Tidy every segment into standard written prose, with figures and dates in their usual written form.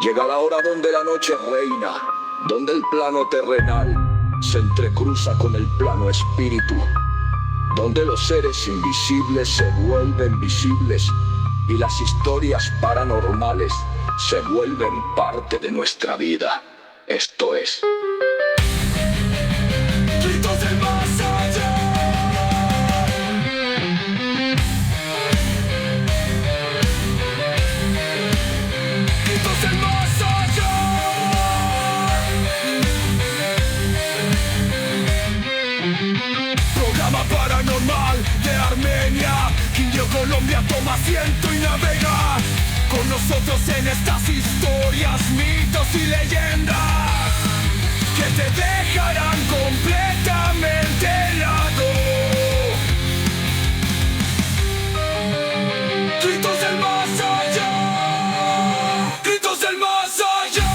Llega la hora donde la noche reina, donde el plano terrenal se entrecruza con el plano espíritu, donde los seres invisibles se vuelven visibles y las historias paranormales se vuelven parte de nuestra vida. Esto es Gritos del Más Allá. Gritos del Más Allá. Programa paranormal de Armenia. Quindío, Colombia, toma asiento y navega con nosotros en estas historias, mitos y leyendas que te dejarán completamente helado. Gritos del Más Allá. Gritos del Más Allá.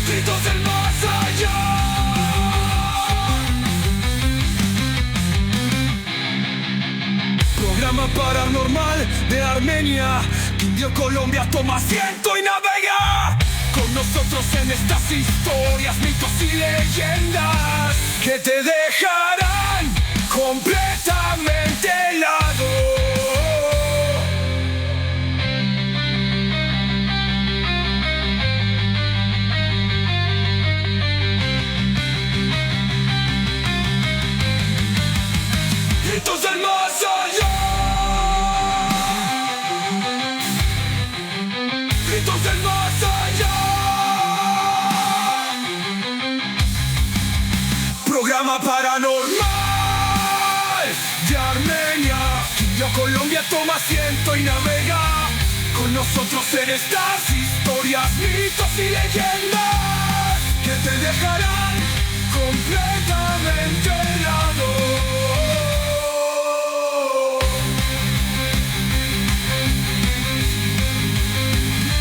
Gritos del Más Allá. Programa paranormal de Armenia. Quindío, Colombia, toma asiento y navega con nosotros en estas historias, mitos y leyendas que te dejarán completamente helado. Gritos del Más Allá. Gritos del Más Allá. Programa paranormal de Armenia. Quindío, Colombia, toma asiento y navega con nosotros en estas historias, mitos y leyendas que te dejarán completamente helado.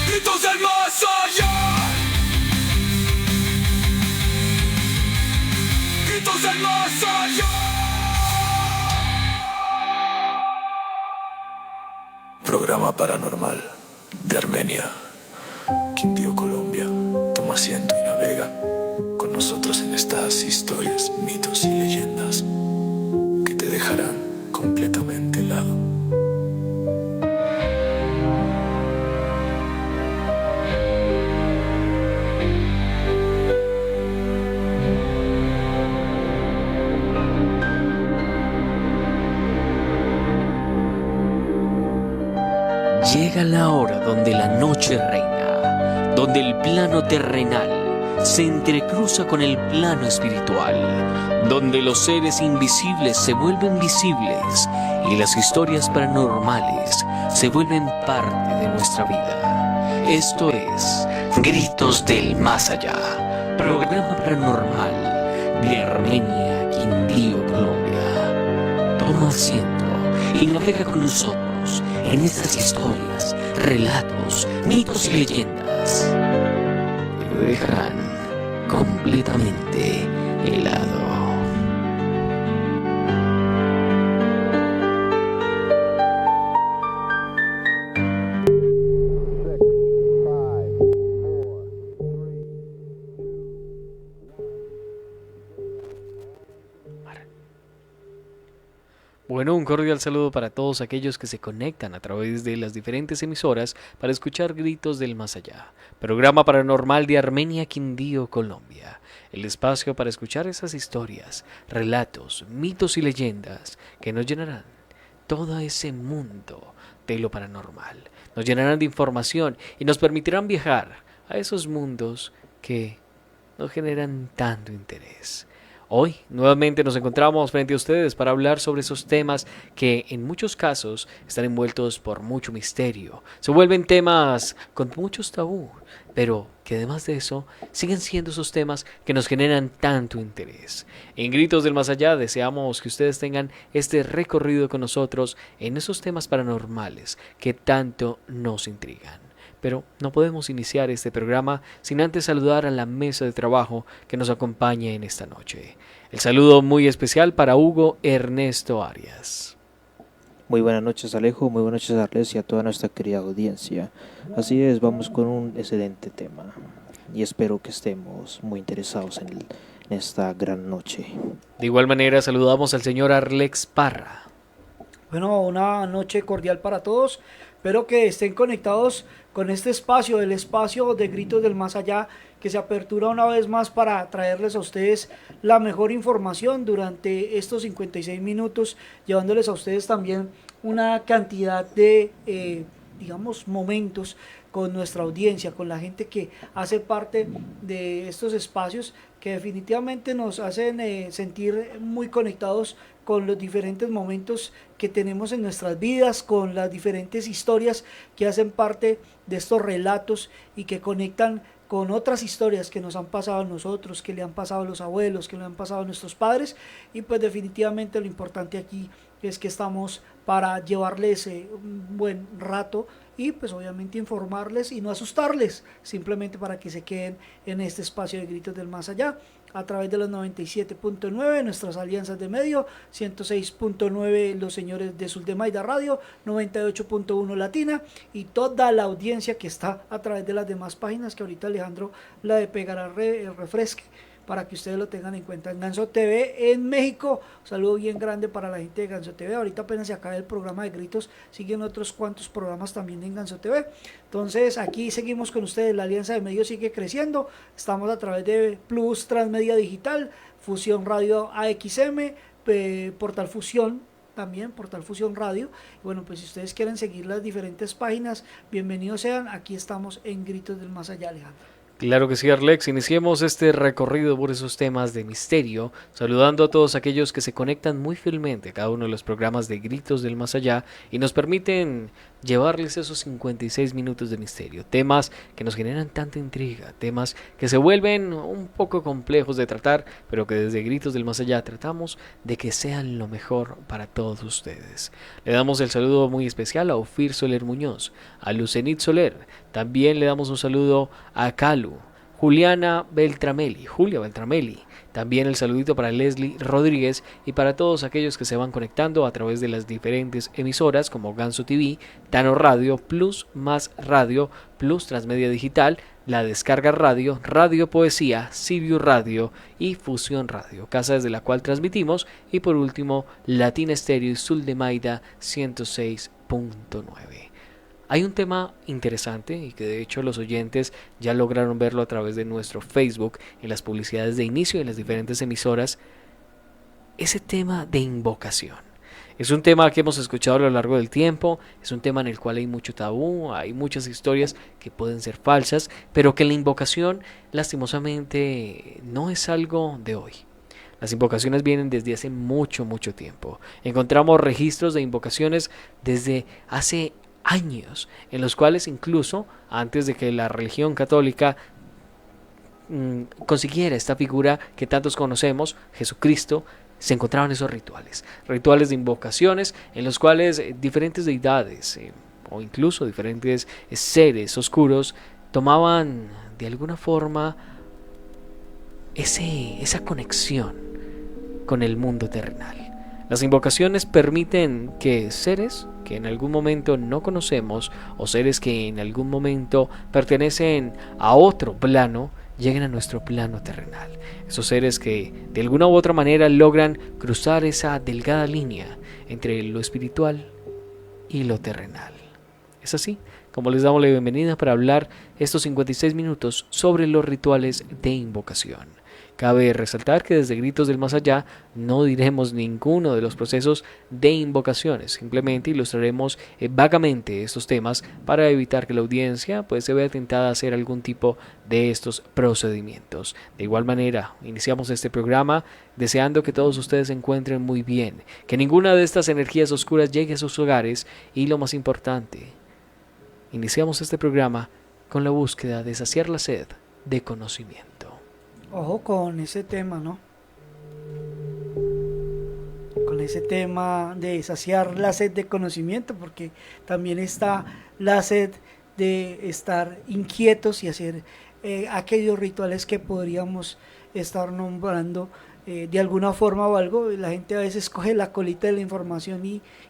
Gritos del Más Allá. Gritos del Más Allá. Programa paranormal de Armenia. Quindío, Colombia, toma asiento y navega con nosotros en estas historias, mitos y leyendas que te dejarán completamente helado. Llega la hora donde la noche reina, donde el plano terrenal se entrecruza con el plano espiritual, donde los seres invisibles se vuelven visibles y las historias paranormales se vuelven parte de nuestra vida. Esto es Gritos del Más Allá, programa paranormal de Armenia, Quindío, Colombia. Toma asiento y navega con nosotros en estas historias, relatos, mitos y leyendas que te dejarán completamente helado. Bueno, un cordial saludo para todos aquellos que se conectan a través de las diferentes emisoras para escuchar Gritos del Más Allá, programa paranormal de Armenia, Quindío, Colombia, el espacio para escuchar esas historias, relatos, mitos y leyendas que nos llenarán todo ese mundo de lo paranormal, nos llenarán de información y nos permitirán viajar a esos mundos que nos generan tanto interés. Hoy nuevamente nos encontramos frente a ustedes para hablar sobre esos temas que en muchos casos están envueltos por mucho misterio. Se vuelven temas con muchos tabú, pero que además de eso siguen siendo esos temas que nos generan tanto interés. En Gritos del Más Allá deseamos que ustedes tengan este recorrido con nosotros en esos temas paranormales que tanto nos intrigan. Pero no podemos iniciar este programa sin antes saludar a la mesa de trabajo que nos acompaña en esta noche. El saludo muy especial para Hugo Ernesto Arias. Muy buenas noches, Alejo, muy buenas noches, Arles, y a toda nuestra querida audiencia. Así es, vamos con un excelente tema y espero que estemos muy interesados en esta gran noche. De igual manera saludamos al señor Arlex Parra. Bueno, una noche cordial para todos. Espero que estén conectados con este espacio, el espacio de Gritos del Más Allá, que se apertura una vez más para traerles a ustedes la mejor información durante estos 56 minutos, llevándoles a ustedes también una cantidad de, digamos, momentos con nuestra audiencia, con la gente que hace parte de estos espacios que definitivamente nos hacen sentir muy conectados con los diferentes momentos que tenemos en nuestras vidas, con las diferentes historias que hacen parte de estos relatos y que conectan con otras historias que nos han pasado a nosotros, que le han pasado a los abuelos, que le han pasado a nuestros padres, y pues definitivamente lo importante aquí es que estamos para llevarles un buen rato y pues obviamente informarles y no asustarles, simplemente para que se queden en este espacio de Gritos del Más Allá a través de los 97.9, nuestras alianzas de medio, 106.9 los señores de Suldemaida Radio, 98.1 Latina y toda la audiencia que está a través de las demás páginas que ahorita Alejandro la de pegará refresque para que ustedes lo tengan en cuenta. En Ganso TV en México, un saludo bien grande para la gente de Ganso TV. Ahorita apenas se acaba el programa de Gritos, siguen otros cuantos programas también en Ganso TV. Entonces aquí seguimos con ustedes, la alianza de medios sigue creciendo, estamos a través de Plus Transmedia Digital, Fusión Radio AXM, Portal Fusión, también Portal Fusión Radio. Bueno, pues si ustedes quieren seguir las diferentes páginas, bienvenidos sean, aquí estamos en Gritos del Más Allá, Alejandro. Claro que sí, Arlex. Iniciemos este recorrido por esos temas de misterio, saludando a todos aquellos que se conectan muy fielmente a cada uno de los programas de Gritos del Más Allá y nos permiten llevarles esos 56 minutos de misterio, temas que nos generan tanta intriga, temas que se vuelven un poco complejos de tratar, pero que desde Gritos del Más Allá tratamos de que sean lo mejor para todos ustedes. Le damos el saludo muy especial a Ofir Soler Muñoz, a Lucenit Soler, también le damos un saludo a Calu, Julia Beltramelli, también el saludito para Leslie Rodríguez y para todos aquellos que se van conectando a través de las diferentes emisoras como Ganso TV, Tano Radio, Plus Más Radio, Plus Transmedia Digital, La Descarga Radio, Radio Poesía, Sibiu Radio y Fusión Radio, casa desde la cual transmitimos, y por último Latina Estéreo y Suldemaida 106.9. Hay un tema interesante y que de hecho los oyentes ya lograron verlo a través de nuestro Facebook, en las publicidades de inicio de las diferentes emisoras, ese tema de invocación. Es un tema que hemos escuchado a lo largo del tiempo, es un tema en el cual hay mucho tabú, hay muchas historias que pueden ser falsas, pero que la invocación lastimosamente no es algo de hoy. Las invocaciones vienen desde hace mucho tiempo. Encontramos registros de invocaciones desde hace años, en los cuales incluso antes de que la religión católica consiguiera esta figura que tantos conocemos, Jesucristo, se encontraban esos rituales de invocaciones en los cuales diferentes deidades o incluso diferentes seres oscuros tomaban de alguna forma esa conexión con el mundo terrenal. Las invocaciones permiten que seres que en algún momento no conocemos o seres que en algún momento pertenecen a otro plano lleguen a nuestro plano terrenal. Esos seres que de alguna u otra manera logran cruzar esa delgada línea entre lo espiritual y lo terrenal. Es así como les damos la bienvenida para hablar estos 56 minutos sobre los rituales de invocación. Cabe resaltar que desde Gritos del Más Allá no diremos ninguno de los procesos de invocaciones, simplemente ilustraremos vagamente estos temas para evitar que la audiencia se vea tentada a hacer algún tipo de estos procedimientos. De igual manera, iniciamos este programa deseando que todos ustedes se encuentren muy bien, que ninguna de estas energías oscuras llegue a sus hogares y lo más importante, iniciamos este programa con la búsqueda de saciar la sed de conocimiento. Ojo con ese tema, ¿no? Con ese tema de saciar la sed de conocimiento, porque también está la sed de estar inquietos y hacer aquellos rituales que podríamos estar nombrando de alguna forma o algo. La gente a veces coge la colita de la información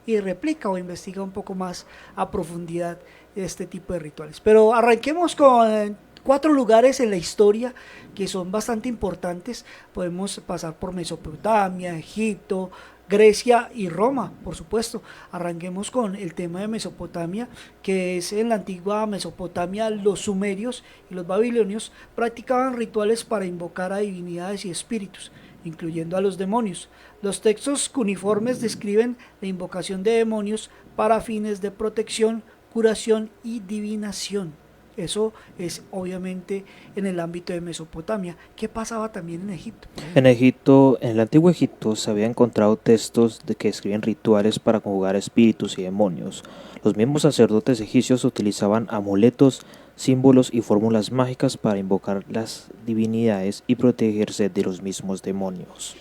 y replica o investiga un poco más a profundidad este tipo de rituales. Pero arranquemos con 4 lugares en la historia que son bastante importantes. Podemos pasar por Mesopotamia, Egipto, Grecia y Roma, por supuesto. Arranquemos con el tema de Mesopotamia, que es en la antigua Mesopotamia los sumerios y los babilonios practicaban rituales para invocar a divinidades y espíritus, incluyendo a los demonios. Los textos cuneiformes describen la invocación de demonios para fines de protección, curación y divinación. Eso es obviamente en el ámbito de Mesopotamia. ¿Qué pasaba también en Egipto? En Egipto, en el antiguo Egipto, se habían encontrado textos que describen rituales para conjugar espíritus y demonios. Los mismos sacerdotes egipcios utilizaban amuletos, símbolos y fórmulas mágicas para invocar las divinidades y protegerse de los mismos demonios.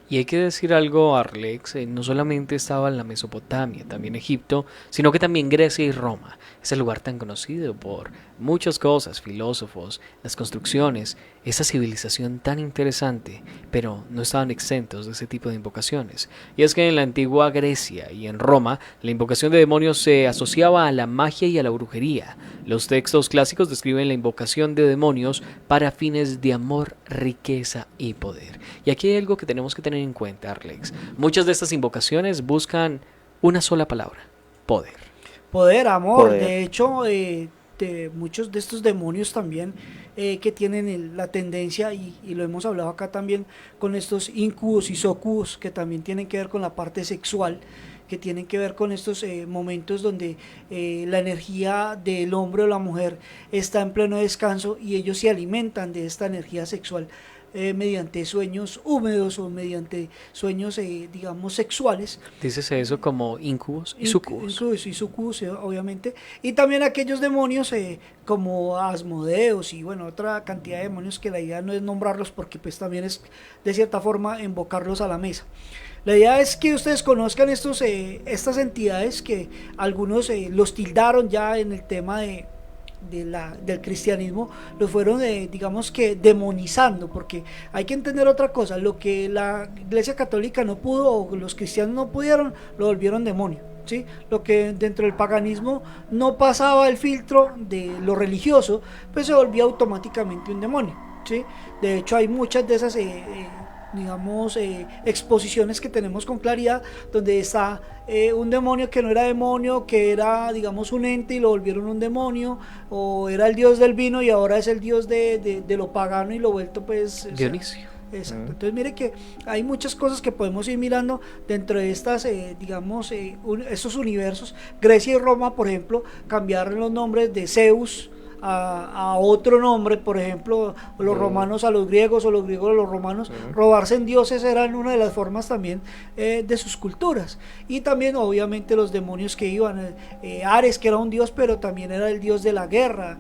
Y hay que decir algo, Arlex, no solamente estaba en la Mesopotamia, también Egipto, sino que también Grecia y Roma, ese lugar tan conocido por muchas cosas, filósofos, las construcciones, esa civilización tan interesante, pero no estaban exentos de ese tipo de invocaciones. Y es que en la antigua Grecia y en Roma, la invocación de demonios se asociaba a la magia y a la brujería. Los textos clásicos describen la invocación de demonios para fines de amor, riqueza y poder. Y aquí hay algo que tenemos que tener en cuenta, Arlex. Muchas de estas invocaciones buscan una sola palabra: poder. Poder, amor. Poder. De hecho, de muchos de estos demonios también que tienen la tendencia, y lo hemos hablado acá también, con estos incubos y sucubos, que también tienen que ver con la parte sexual, que tienen que ver con estos momentos donde la energía del hombre o la mujer está en pleno descanso y ellos se alimentan de esta energía sexual mediante sueños húmedos o mediante sueños, digamos, sexuales. Dícese eso como incubos y sucubos. Incubos y sucubos, obviamente. Y también aquellos demonios como Asmodeus y bueno, otra cantidad de demonios que la idea no es nombrarlos porque pues también es de cierta forma invocarlos a la mesa. La idea es que ustedes conozcan estas entidades que algunos los tildaron ya en el tema del cristianismo, lo fueron digamos que demonizando, porque hay que entender otra cosa: lo que la Iglesia Católica no pudo o los cristianos no pudieron, lo volvieron demonio, ¿sí? Lo que dentro del paganismo no pasaba el filtro de lo religioso, pues se volvía automáticamente un demonio, ¿sí? De hecho hay muchas de esas digamos, exposiciones que tenemos con claridad, donde está un demonio que no era demonio, que era, digamos, un ente y lo volvieron un demonio, o era el dios del vino y ahora es el dios de lo pagano y lo vuelto pues... Dionisio. Exacto. Entonces mire que hay muchas cosas que podemos ir mirando dentro de estas, digamos, estos universos. Grecia y Roma, por ejemplo, cambiaron los nombres de Zeus a otro nombre, por ejemplo, los romanos a los griegos o los griegos a los romanos. Robarse en dioses eran una de las formas también de sus culturas. Y también obviamente los demonios que iban, Ares, que era un dios pero también era el dios de la guerra,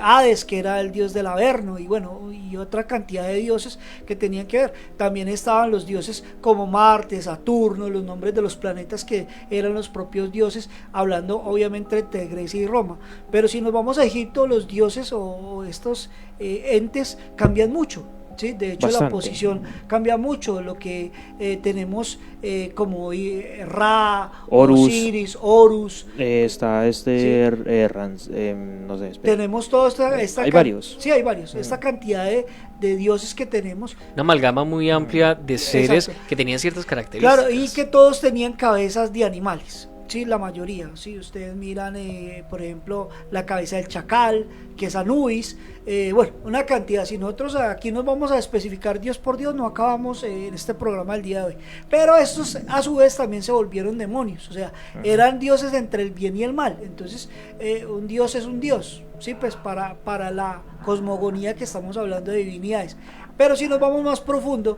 Hades, que era el dios del Averno, y bueno, y otra cantidad de dioses que tenían que ver. También estaban los dioses como Marte, Saturno, los nombres de los planetas que eran los propios dioses, hablando obviamente de Grecia y Roma. Pero si nos vamos a Egipto, los dioses o estos entes cambian mucho. Sí, de hecho Bastante. la posición cambia mucho. Lo que tenemos como Ra, Horus. Osiris, Horus, Está no sé, espera. tenemos toda esta Hay varios. Sí, hay varios. Esta cantidad de dioses que tenemos. Una amalgama muy amplia de seres Exacto. que tenían ciertas características. Claro, y que todos tenían cabezas de animales. Sí, la mayoría. Sí, ustedes miran, por ejemplo, la cabeza del chacal, que es Anubis. Bueno, una cantidad. Si nosotros aquí nos vamos a especificar Dios por Dios, no acabamos en este programa el día de hoy. Pero estos a su vez también se volvieron demonios. O sea, eran dioses entre el bien y el mal. Entonces, un dios es un dios. Sí, pues para la cosmogonía que estamos hablando de divinidades. Pero si nos vamos más profundo,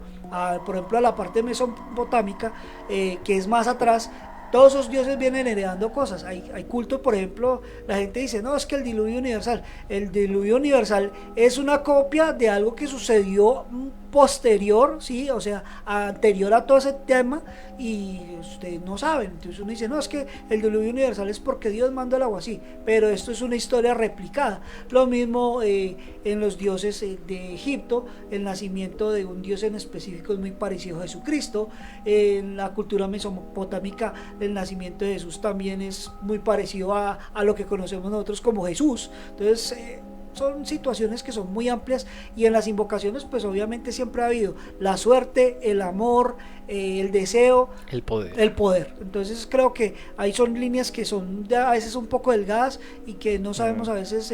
por ejemplo, a la parte mesopotámica, que es más atrás, todos esos dioses vienen heredando cosas. Hay cultos, por ejemplo, la gente dice, no, es que el diluvio universal. El diluvio universal es una copia de algo que sucedió posterior, ¿sí? O sea, anterior a todo ese tema, y ustedes no saben. Entonces uno dice, no, es que el diluvio universal es porque Dios manda el agua, así, pero esto es una historia replicada. Lo mismo en los dioses de Egipto, el nacimiento de un dios en específico es muy parecido a Jesucristo. En la cultura mesopotámica, el nacimiento de Jesús también es muy parecido a lo que conocemos nosotros como Jesús. Entonces son situaciones que son muy amplias, y en las invocaciones pues obviamente siempre ha habido la suerte, el amor, el deseo, el poder. Entonces creo que ahí son líneas que son a veces un poco delgadas y que no sabemos a veces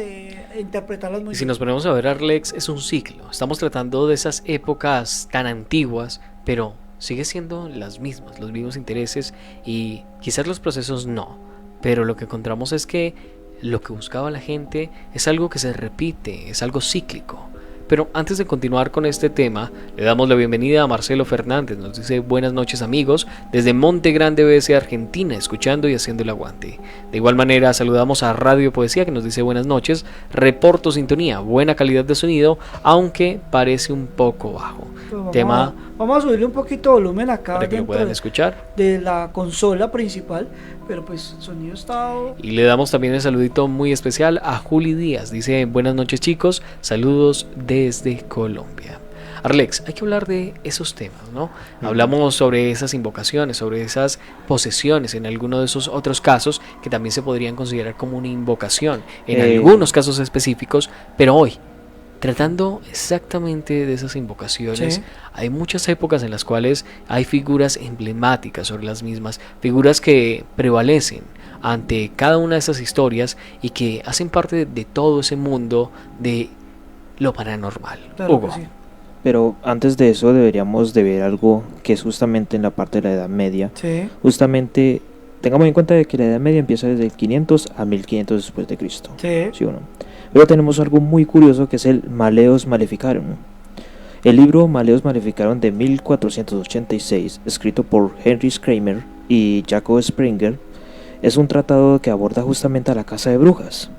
interpretarlas muy bien. Y si nos ponemos a ver, Arlex, es un ciclo. Estamos tratando de esas épocas tan antiguas, pero sigue siendo las mismas, los mismos intereses, y quizás los procesos no, pero lo que encontramos es que lo que buscaba la gente es algo que se repite, es algo cíclico. Pero antes de continuar con este tema, le damos la bienvenida a Marcelo Fernández. Nos dice: buenas noches amigos, desde Monte Grande, BS, Argentina, escuchando y haciendo el aguante. De igual manera saludamos a Radio Poesía, que nos dice: buenas noches, reporto sintonía, buena calidad de sonido, aunque parece un poco bajo. Pues vamos a subirle un poquito de volumen acá para que lo puedan escuchar de la consola principal, pero pues el sonido está... Y le damos también el saludito muy especial a Juli Díaz. Dice: buenas noches chicos, saludos desde Colombia. Arlex, hay que hablar de esos temas, ¿no? Hablamos sobre esas invocaciones, sobre esas posesiones, en algunos de esos otros casos que también se podrían considerar como una invocación, en algunos casos específicos, pero hoy, tratando exactamente de esas invocaciones, sí, hay muchas épocas en las cuales hay figuras emblemáticas sobre las mismas, figuras que prevalecen ante cada una de esas historias y que hacen parte de todo ese mundo de lo paranormal. Claro, Hugo. sí. Pero antes de eso deberíamos de ver algo que es justamente en la parte de la Edad Media. Sí. Justamente, tengamos en cuenta de que la Edad Media empieza desde el 500 a 1500 después de Cristo. Sí. ¿Sí o no? Luego tenemos algo muy curioso que es el Malleus Maleficarum. El libro Malleus Maleficarum de 1486, escrito por Henry Kramer y Jacob Springer, es un tratado que aborda justamente a la casa de brujas.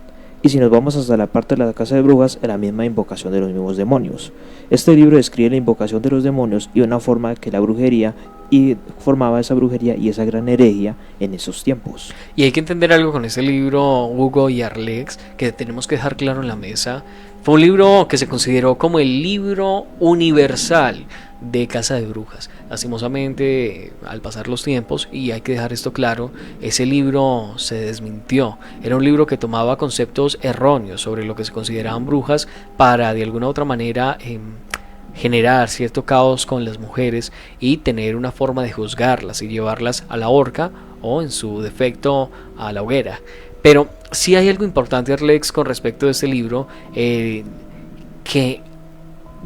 Y si nos vamos hasta la parte de la casa de brujas, es la misma invocación de los mismos demonios. Este libro describe la invocación de los demonios y una forma que la brujería y formaba esa brujería y esa gran herejía en esos tiempos. Y hay que entender algo con ese libro, Hugo y Arlex, que tenemos que dejar claro en la mesa. Fue un libro que se consideró como el libro universal de Casa de Brujas. Lastimosamente, al pasar los tiempos, y hay que dejar esto claro, ese libro se desmintió. Era un libro que tomaba conceptos erróneos sobre lo que se consideraban brujas para de alguna u otra manera generar cierto caos con las mujeres y tener una forma de juzgarlas y llevarlas a la horca o en su defecto a la hoguera. Pero sí hay algo importante, Arlex, con respecto de este libro, que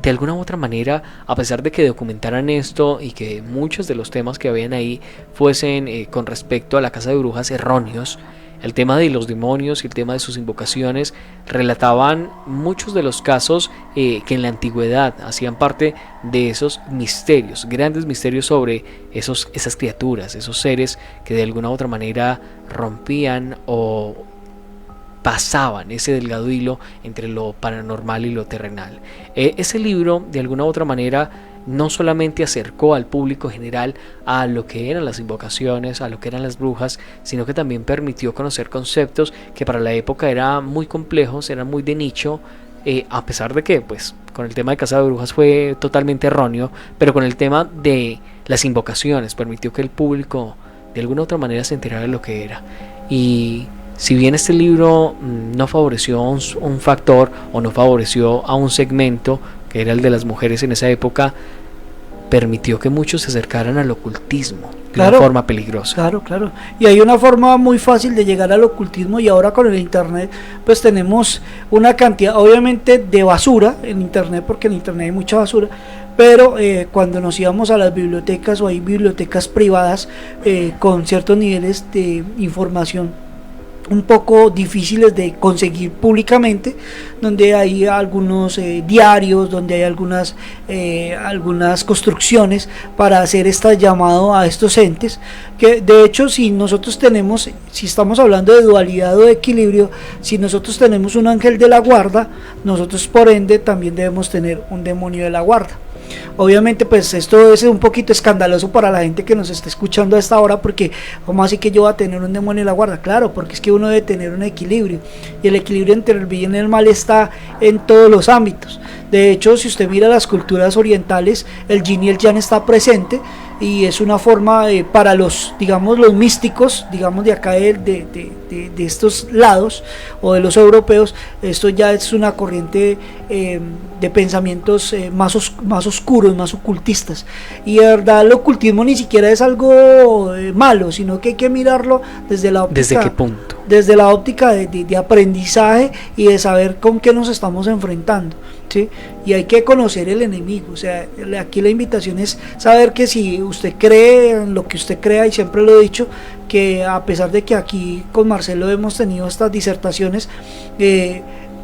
de alguna u otra manera, a pesar de que documentaran esto y que muchos de los temas que habían ahí fuesen con respecto a la casa de brujas erróneos, el tema de los demonios y el tema de sus invocaciones relataban muchos de los casos que en la antigüedad hacían parte de esos misterios, grandes misterios sobre esas criaturas, esos seres que de alguna u otra manera rompían o pasaban ese delgado hilo entre lo paranormal y lo terrenal. Ese libro de alguna u otra manera no solamente acercó al público general a lo que eran las invocaciones, a lo que eran las brujas, sino que también permitió conocer conceptos que para la época eran muy complejos, eran muy de nicho, a pesar de que pues con el tema de Casa de Brujas fue totalmente erróneo, pero con el tema de las invocaciones permitió que el público de alguna u otra manera se enterara de lo que era. Y si bien este libro no favoreció un factor o no favoreció a un segmento que era el de las mujeres en esa época, permitió que muchos se acercaran al ocultismo de una forma peligrosa. Claro. Y hay una forma muy fácil de llegar al ocultismo, y ahora con el internet pues tenemos una cantidad obviamente de basura en internet, porque en internet hay mucha basura, pero cuando nos íbamos a las bibliotecas, o hay bibliotecas privadas con ciertos niveles de información un poco difíciles de conseguir públicamente, donde hay algunos diarios, donde hay algunas construcciones para hacer este llamado a estos entes, que de hecho si estamos hablando de dualidad o de equilibrio, si nosotros tenemos un ángel de la guarda, nosotros por ende también debemos tener un demonio de la guarda. Obviamente pues esto es un poquito escandaloso para la gente que nos está escuchando a esta hora, porque ¿cómo así que yo voy a tener un demonio en la guarda? Claro, porque es que uno debe tener un equilibrio, y el equilibrio entre el bien y el mal está en todos los ámbitos. De hecho, si usted mira las culturas orientales, el yin y el yang está presente, y es una forma para los, digamos, los místicos, digamos, de acá de estos lados, o de los europeos. Esto ya es una corriente de pensamientos más oscuros, más ocultistas, y de verdad el ocultismo ni siquiera es algo malo, sino que hay que mirarlo desde la óptica. ¿Desde qué punto? Desde la óptica de aprendizaje y de saber con qué nos estamos enfrentando, ¿sí? Y hay que conocer el enemigo. O sea, aquí la invitación es saber que si usted cree en lo que usted crea, y siempre lo he dicho, que a pesar de que aquí con Marcelo hemos tenido estas disertaciones,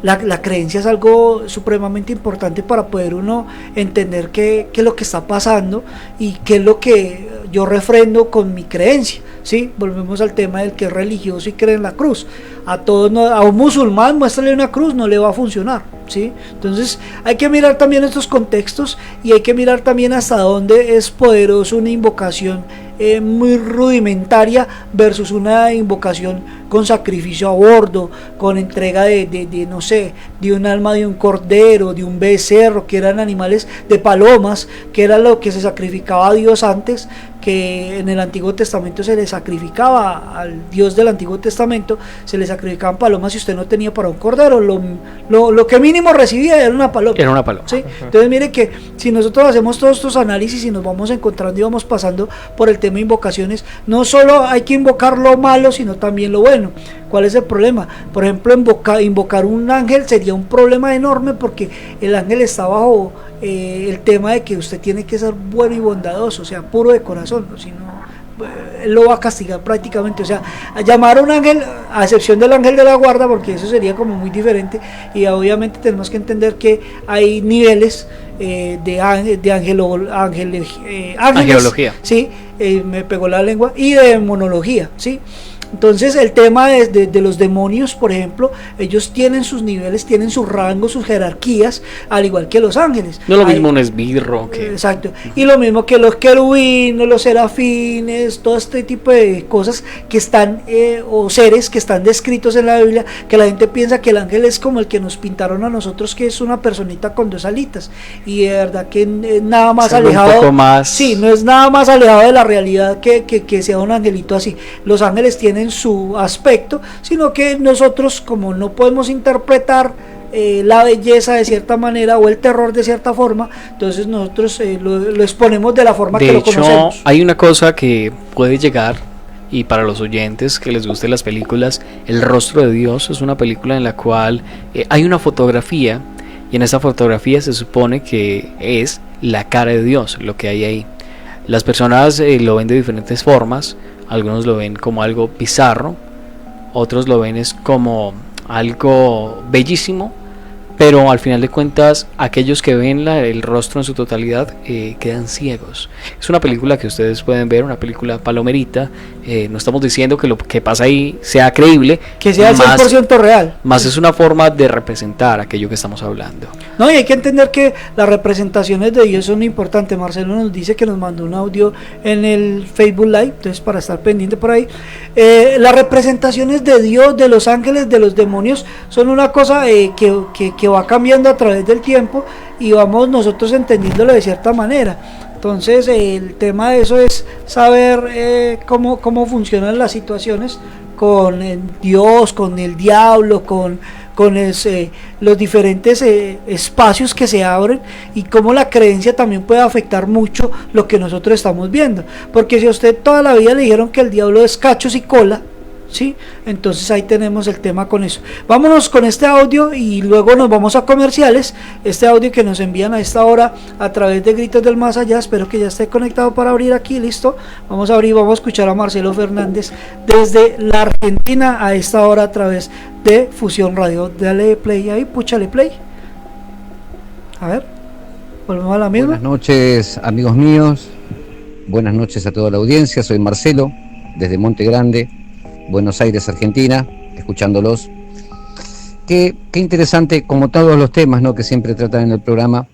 la creencia es algo supremamente importante para poder uno entender qué es lo que está pasando y qué es lo que yo refrendo con mi creencia, ¿sí? Volvemos al tema del que es religioso y cree en la cruz. A un musulmán muéstrale una cruz, no le va a funcionar, ¿sí? Entonces hay que mirar también estos contextos, y hay que mirar también hasta dónde es poderoso una invocación muy rudimentaria versus una invocación con sacrificio a bordo, con entrega de no sé, de un alma de un cordero, de un becerro, que eran animales, de palomas, que era lo que se sacrificaba a Dios antes, que en el Antiguo Testamento se le sacrificaba al Dios del Antiguo Testamento, se le sacrificaban palomas. Si usted no tenía para un cordero, lo que mínimo recibía era una paloma. Era una paloma. ¿Sí? Entonces mire que si nosotros hacemos todos estos análisis y nos vamos encontrando y vamos pasando por el tema de invocaciones, no solo hay que invocar lo malo, sino también lo bueno. ¿Cuál es el problema? Por ejemplo, invocar un ángel sería un problema enorme, porque el ángel está bajo el tema de que usted tiene que ser bueno y bondadoso, o sea, puro de corazón, si no, él lo va a castigar prácticamente. O sea, a llamar a un ángel, a excepción del ángel de la guarda, porque eso sería como muy diferente, y obviamente tenemos que entender que hay niveles de angelología, ¿sí? Me pegó la lengua, y de demonología, ¿sí? Entonces el tema de los demonios, por ejemplo, ellos tienen sus niveles, tienen sus rangos, sus jerarquías, al igual que los ángeles. No es lo mismo un esbirro que... Exacto, y lo mismo que los querubines, los serafines, todo este tipo de cosas que están, o seres que están descritos en la Biblia, que la gente piensa que el ángel es como el que nos pintaron a nosotros, que es una personita con dos alitas, y de verdad que nada más alejado, un poco más... sí, no es nada más alejado de la realidad que sea un angelito así. Los ángeles tienen su aspecto, sino que nosotros, como no podemos interpretar la belleza de cierta manera o el terror de cierta forma, entonces nosotros lo exponemos de la forma que lo conocemos. De hecho, hay una cosa que puede llegar, y para los oyentes que les gusten las películas, El rostro de Dios es una película en la cual hay una fotografía, y en esa fotografía se supone que es la cara de Dios lo que hay ahí. Las personas lo ven de diferentes formas. Algunos lo ven como algo bizarro, otros lo ven es como algo bellísimo, pero al final de cuentas aquellos que ven el rostro en su totalidad quedan ciegos. Es una película que ustedes pueden ver, una película palomerita. No estamos diciendo que lo que pasa ahí sea creíble, que sea 100% real, más es una forma de representar aquello que estamos hablando. No, y hay que entender que las representaciones de Dios son importantes. Marcelo nos dice que nos mandó un audio en el Facebook Live, entonces para estar pendiente por ahí. Las representaciones de Dios, de los ángeles, de los demonios, son una cosa que va cambiando a través del tiempo, y vamos nosotros entendiéndolo de cierta manera. Entonces el tema de eso es saber cómo funcionan las situaciones con Dios, con el diablo, con los diferentes espacios que se abren, y cómo la creencia también puede afectar mucho lo que nosotros estamos viendo. Porque si a usted toda la vida le dijeron que el diablo es cachos y cola, ¿sí? Entonces ahí tenemos el tema con eso. Vámonos con este audio y luego nos vamos a comerciales. Este audio que nos envían a esta hora a través de Gritos del Más Allá, espero que ya esté conectado para abrir aquí. Listo, vamos a abrir, vamos a escuchar a Marcelo Fernández desde la Argentina a esta hora a través de Fusión Radio. Dale play ahí, púchale play. A ver, volvemos a la misma. Buenas noches, amigos míos. Buenas noches a toda la audiencia. Soy Marcelo desde Monte Grande, Buenos Aires, Argentina, escuchándolos. Qué interesante, como todos los temas, ¿no?, que siempre tratan en el programa.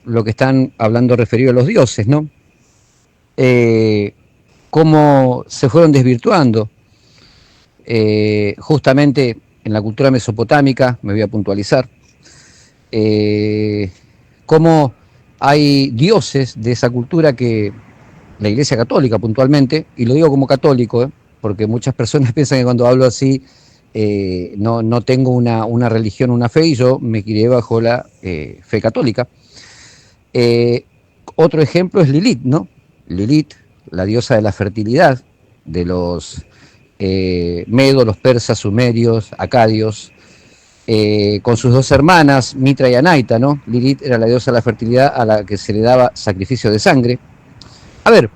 lo que están hablando referido a los dioses, ¿no? Cómo se fueron desvirtuando. Justamente en la cultura mesopotámica, me voy a puntualizar, cómo hay dioses de esa cultura que la Iglesia Católica puntualmente, y lo digo como católico, porque muchas personas piensan que cuando hablo así no tengo una religión, una fe, y yo me crié bajo la fe católica. Otro ejemplo es Lilith, ¿no? Lilith, la diosa de la fertilidad de los medos, los persas, sumerios, acadios, con sus dos hermanas, Mitra y Anaita, ¿no? Lilith era la diosa de la fertilidad a la que se le daba sacrificio de sangre. A ver,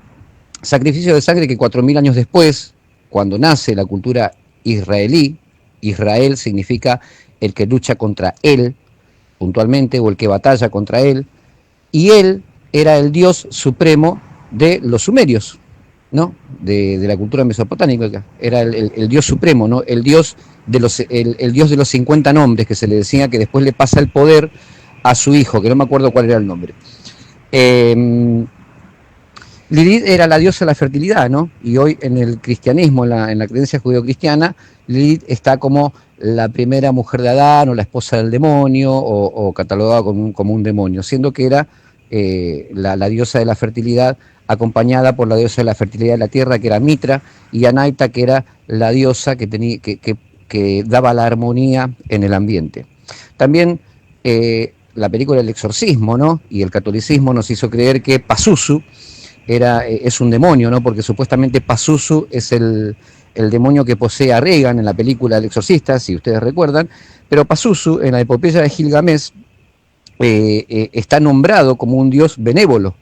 sacrificio de sangre que 4000 años después, cuando nace la cultura israelí, Israel significa el que lucha contra él, puntualmente, o el que batalla contra él, y él era el dios supremo de los sumerios, ¿no? De la cultura mesopotámica, era el dios supremo, ¿no? El dios de los 50 nombres, que se le decía, que después le pasa el poder a su hijo, que no me acuerdo cuál era el nombre. Lilith era la diosa de la fertilidad, ¿no? Y hoy en el cristianismo, en la creencia judío-cristiana, Lilith está como la primera mujer de Adán, o la esposa del demonio, o catalogada como un demonio, siendo que era la diosa de la fertilidad, acompañada por la diosa de la fertilidad de la tierra, que era Mitra, y Anaita, que era la diosa que daba la armonía en el ambiente. También la película El Exorcismo, ¿no? Y el catolicismo nos hizo creer que Pazuzu es un demonio, ¿no? Porque supuestamente Pazuzu es el demonio que posee a Regan en la película El Exorcista, si ustedes recuerdan, pero Pazuzu en la epopeya de Gilgamesh está nombrado como un dios benévolo,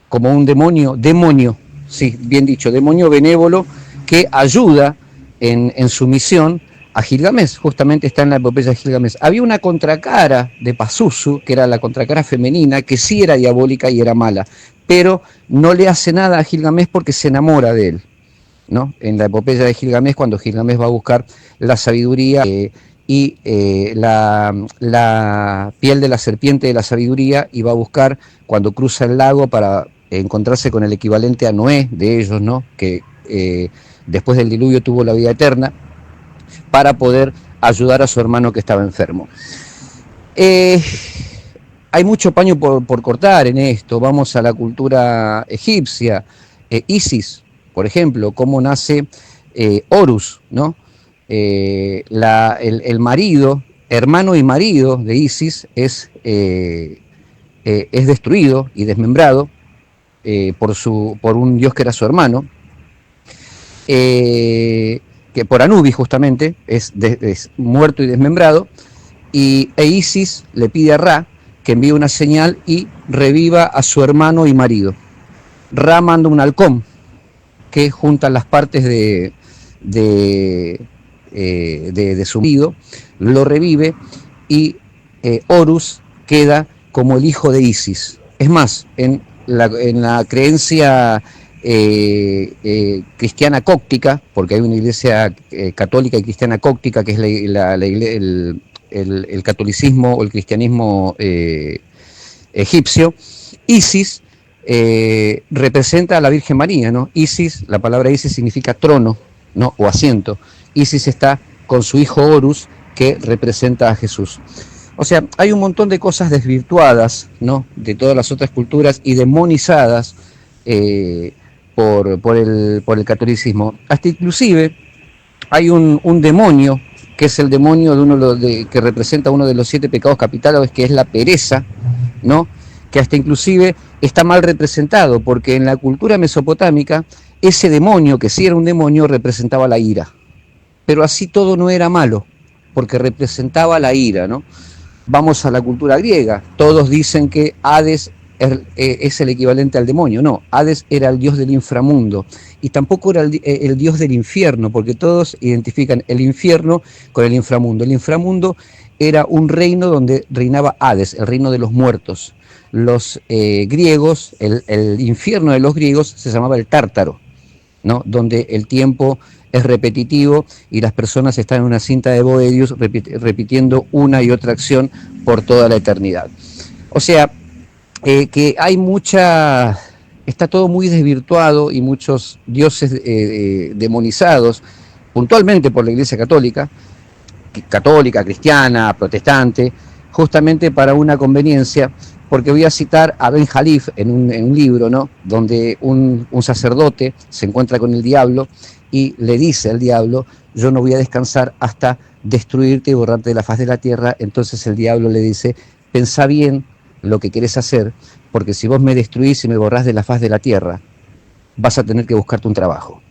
como un demonio, sí, bien dicho, demonio benévolo que ayuda en su misión a Gilgamesh. Justamente está en la epopeya de Gilgamesh. Había una contracara de Pazuzu, que era la contracara femenina, que sí era diabólica y era mala, pero no le hace nada a Gilgamesh porque se enamora de él, ¿no? En la epopeya de Gilgamesh, cuando Gilgamesh va a buscar la sabiduría y la piel de la serpiente de la sabiduría, y va a buscar, cuando cruza el lago, para encontrarse con el equivalente a Noé de ellos, ¿no? Que después del diluvio tuvo la vida eterna, para poder ayudar a su hermano que estaba enfermo. Hay mucho paño por cortar en esto. Vamos a la cultura egipcia, Isis, por ejemplo, cómo nace Horus, ¿no? El marido, hermano y marido de Isis, es destruido y desmembrado por un dios que era su hermano, que por Anubis justamente es muerto y desmembrado, e Isis le pide a Ra que envíe una señal y reviva a su hermano y marido. Ra manda un halcón que junta las partes de su marido, lo revive, y Horus queda como el hijo de Isis. Es más, en la creencia cristiana cóptica, porque hay una iglesia católica y cristiana cóptica, que es el catolicismo o el cristianismo egipcio, Isis representa a la Virgen María, ¿no? Isis, la palabra Isis significa trono, ¿no? O asiento. Isis está con su hijo Horus, que representa a Jesús. O sea, hay un montón de cosas desvirtuadas, ¿no? De todas las otras culturas y demonizadas por el catolicismo. Hasta inclusive hay un demonio, que es el demonio que representa uno de los 7 pecados capitales, que es la pereza, ¿no? Que hasta inclusive está mal representado, porque en la cultura mesopotámica ese demonio, que sí era un demonio, representaba la ira. Pero así todo no era malo, porque representaba la ira, ¿no? Vamos a la cultura griega. Todos dicen que Hades es el equivalente al demonio. No, Hades era el dios del inframundo, y tampoco era el dios del infierno, porque todos identifican el infierno con el inframundo. El inframundo era un reino donde reinaba Hades, el reino de los muertos. Los griegos, el infierno de los griegos se llamaba el Tártaro, ¿no? Donde el tiempo es repetitivo y las personas están en una cinta de Boedius repitiendo una y otra acción por toda la eternidad. O sea, que hay está todo muy desvirtuado y muchos dioses demonizados, puntualmente por la Iglesia católica, cristiana, protestante, justamente para una conveniencia, porque voy a citar a Ben Jalif en un libro, ¿no?, donde un sacerdote se encuentra con el diablo y le dice al diablo: yo no voy a descansar hasta destruirte y borrarte de la faz de la tierra. Entonces el diablo le dice: pensá bien lo que querés hacer, porque si vos me destruís y me borrás de la faz de la tierra, vas a tener que buscarte un trabajo.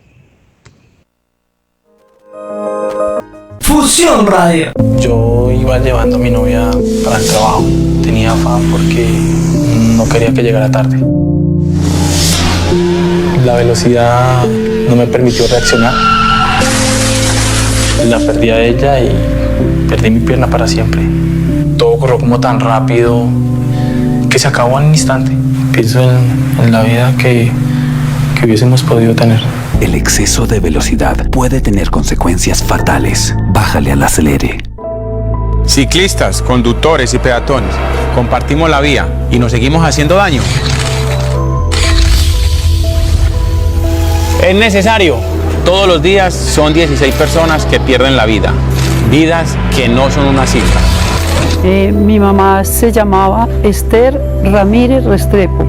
Fusión Radio. Yo iba llevando a mi novia para el trabajo. Tenía afán porque no quería que llegara tarde. La velocidad no me permitió reaccionar. La perdí a ella y perdí mi pierna para siempre. Todo ocurrió como tan rápido que se acabó en un instante. Pienso en la vida que hubiésemos podido tener. El exceso de velocidad puede tener consecuencias fatales. Bájale al acelere. Ciclistas, conductores y peatones, compartimos la vía y nos seguimos haciendo daño. Es necesario. Todos los días son 16 personas que pierden la vida. Vidas que no son una cifra. Mi mamá se llamaba Esther Ramírez Restrepo.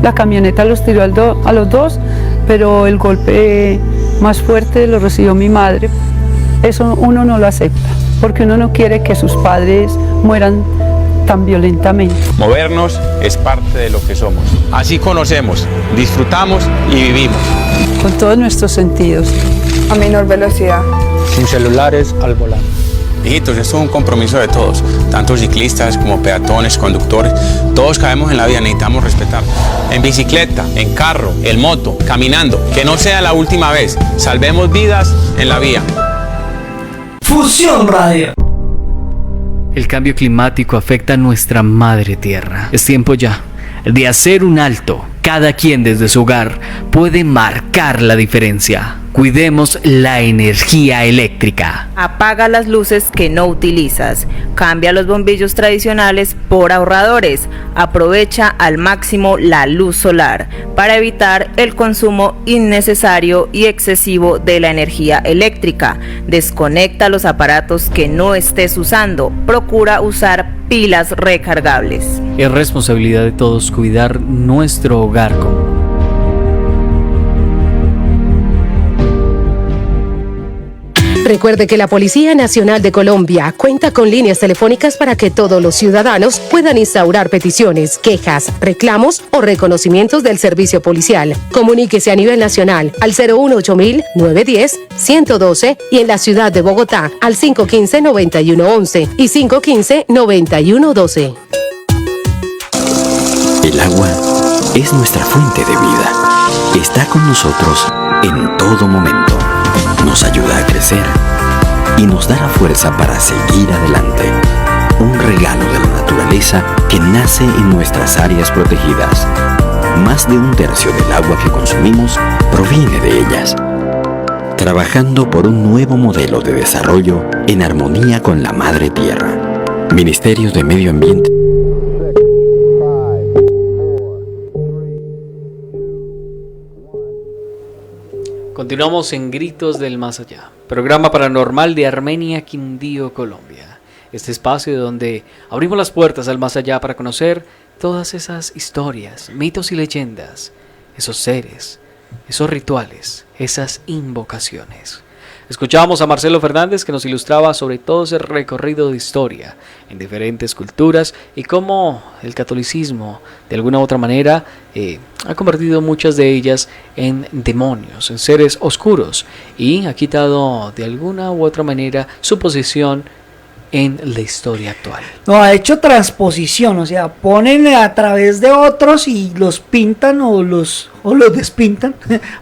La camioneta los tiró a los dos, pero el golpe más fuerte lo recibió mi madre. Eso uno no lo acepta, porque uno no quiere que sus padres mueran tan violentamente. Movernos es parte de lo que somos. Así conocemos, disfrutamos y vivimos. Con todos nuestros sentidos. A menor velocidad. Sin celulares al volante. Hijitos, esto es un compromiso de todos, tanto ciclistas como peatones, conductores, todos caemos en la vida, necesitamos respetar. En bicicleta, en carro, en moto, caminando, que no sea la última vez, salvemos vidas en la vía. Fusión Radio. El cambio climático afecta a nuestra madre tierra. Es tiempo ya de hacer un alto. Cada quien desde su hogar puede marcar la diferencia. Cuidemos la energía eléctrica. Apaga las luces que no utilizas. Cambia los bombillos tradicionales por ahorradores. Aprovecha al máximo la luz solar para evitar el consumo innecesario y excesivo de la energía eléctrica. Desconecta los aparatos que no estés usando. Procura usar pilas recargables. Es responsabilidad de todos cuidar nuestro hogar común. Recuerde que la Policía Nacional de Colombia cuenta con líneas telefónicas para que todos los ciudadanos puedan instaurar peticiones, quejas, reclamos o reconocimientos del servicio policial. Comuníquese a nivel nacional al 018-910-112 y en la ciudad de Bogotá al 515-9111 y 515-9112. El agua es nuestra fuente de vida. Está con nosotros en todo momento. Nos ayuda a crecer y nos da la fuerza para seguir adelante. Un regalo de la naturaleza que nace en nuestras áreas protegidas. Más de un tercio del agua que consumimos proviene de ellas. Trabajando por un nuevo modelo de desarrollo en armonía con la Madre Tierra. Ministerio de Medio Ambiente. Continuamos en Gritos del Más Allá, programa paranormal de Armenia, Quindío, Colombia. Este espacio donde abrimos las puertas al más allá para conocer todas esas historias, mitos y leyendas, esos seres, esos rituales, esas invocaciones. Escuchábamos a Marcelo Fernández, que nos ilustraba sobre todo ese recorrido de historia en diferentes culturas y cómo el catolicismo de alguna u otra manera ha convertido muchas de ellas en demonios, en seres oscuros, y ha quitado de alguna u otra manera su posición en la historia actual. No, ha hecho transposición, o sea, ponen a través de otros y los pintan o los despintan,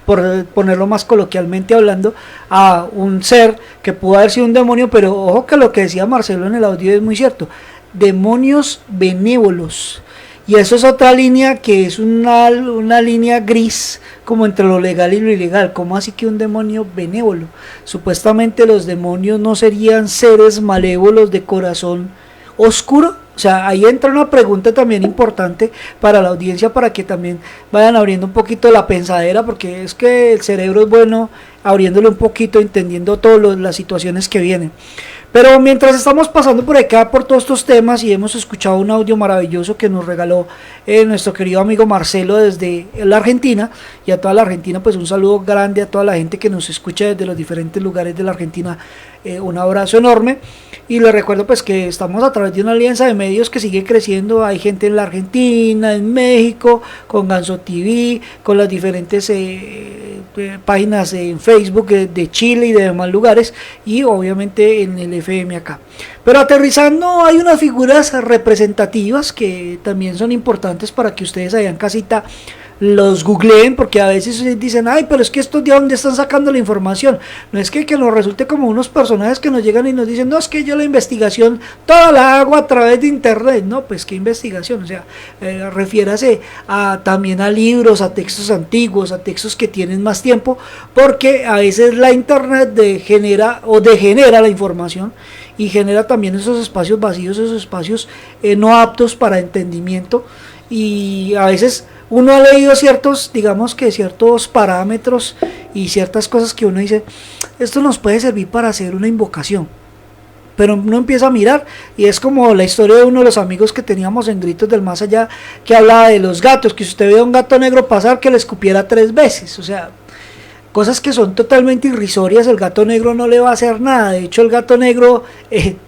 por ponerlo más coloquialmente hablando, a un ser que pudo haber sido un demonio, pero ojo que lo que decía Marcelo en el audio es muy cierto, demonios benévolos. Y eso es otra línea que es una línea gris, como entre lo legal y lo ilegal. ¿Cómo así que un demonio benévolo? Supuestamente los demonios no serían seres malévolos de corazón oscuro, O sea, ahí entra una pregunta también importante para la audiencia, para que también vayan abriendo un poquito la pensadera, porque es que el cerebro es bueno abriéndolo un poquito, entendiendo todas las situaciones que vienen. Pero mientras estamos pasando por acá por todos estos temas y hemos escuchado un audio maravilloso que nos regaló nuestro querido amigo Marcelo desde la Argentina, y a toda la Argentina pues un saludo grande a toda la gente que nos escucha desde los diferentes lugares de la Argentina, un abrazo enorme. Y les recuerdo pues que estamos a través de una alianza de medios que sigue creciendo. Hay gente en la Argentina, en México, con Ganso TV, con las diferentes páginas en Facebook de Chile y de demás lugares, y obviamente en el FM acá. Pero aterrizando, hay unas figuras representativas que también son importantes para que ustedes allá en casita los googleen, porque a veces dicen, ay, pero es que estos de dónde están sacando la información. No es que nos resulte como unos personajes que nos llegan y nos dicen, no, es que yo la investigación toda la hago a través de internet. No, pues qué investigación, o sea, refiérase también a libros, a textos antiguos, a textos que tienen más tiempo, porque a veces la internet degenera la información, y genera también esos espacios vacíos, esos espacios no aptos para entendimiento, y a veces uno ha leído ciertos parámetros y ciertas cosas que uno dice, esto nos puede servir para hacer una invocación, pero uno empieza a mirar, y es como la historia de uno de los amigos que teníamos en Gritos del Más Allá, que hablaba de los gatos, que si usted ve a un gato negro pasar, que le escupiera 3 veces, o sea, cosas que son totalmente irrisorias. El gato negro no le va a hacer nada, de hecho el gato negro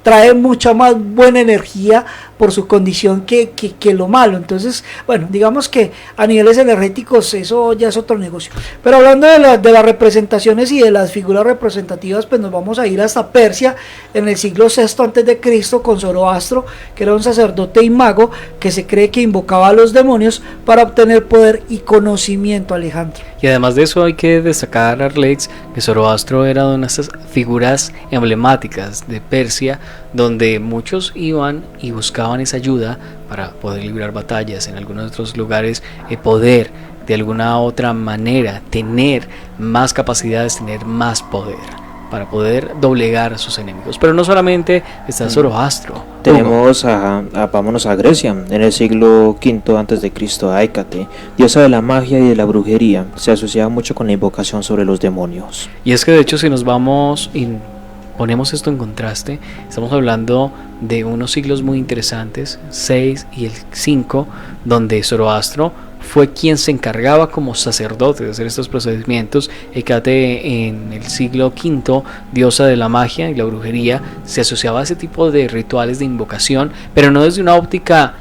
trae mucha más buena energía por su condición que lo malo. Entonces, bueno, digamos que a niveles energéticos eso ya es otro negocio. Pero hablando de las representaciones y de las figuras representativas, pues nos vamos a ir hasta Persia en el siglo VI a.C. con Zoroastro, que era un sacerdote y mago que se cree que invocaba a los demonios para obtener poder y conocimiento, Alejandro. Y además de eso hay que destacar, Arlex, que Zoroastro era una de esas figuras emblemáticas de Persia, donde muchos iban y buscaban esa ayuda para poder librar batallas. En algunos otros lugares poder de alguna otra manera tener más capacidades, tener más poder para poder doblegar a sus enemigos. Pero no solamente está Zoroastro. Tenemos vámonos a Grecia, en el siglo V a.C. a Hécate, diosa de la magia y de la brujería. Se asociaba mucho con la invocación sobre los demonios. Y es que de hecho, si nos vamos y ponemos esto en contraste, estamos hablando de unos siglos muy interesantes, 6 y el 5, donde Zoroastro fue quien se encargaba como sacerdote de hacer estos procedimientos. Hécate en el siglo V, diosa de la magia y la brujería, se asociaba a ese tipo de rituales de invocación, pero no desde una óptica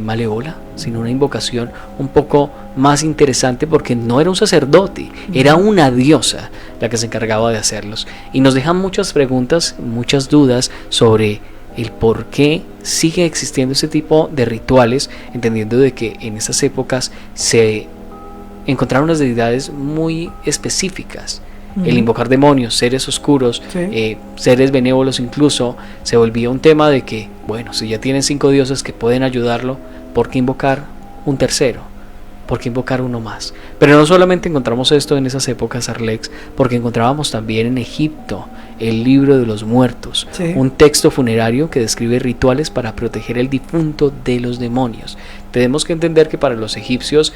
malévola, sino una invocación un poco más interesante, porque no era un sacerdote, era una diosa la que se encargaba de hacerlos. Y nos dejan muchas preguntas, muchas dudas sobre el por qué sigue existiendo ese tipo de rituales, entendiendo de que en esas épocas se encontraron unas deidades muy específicas. El invocar demonios, seres oscuros, seres benévolos incluso, se volvía un tema de que, bueno, si ya tienen 5 dioses que pueden ayudarlo, ¿por qué invocar un tercero? ¿Por qué invocar uno más? Pero no solamente encontramos esto en esas épocas, Arlex, porque encontrábamos también en Egipto el libro de los muertos, un texto funerario que describe rituales para proteger el difunto de los demonios. Tenemos que entender que para los egipcios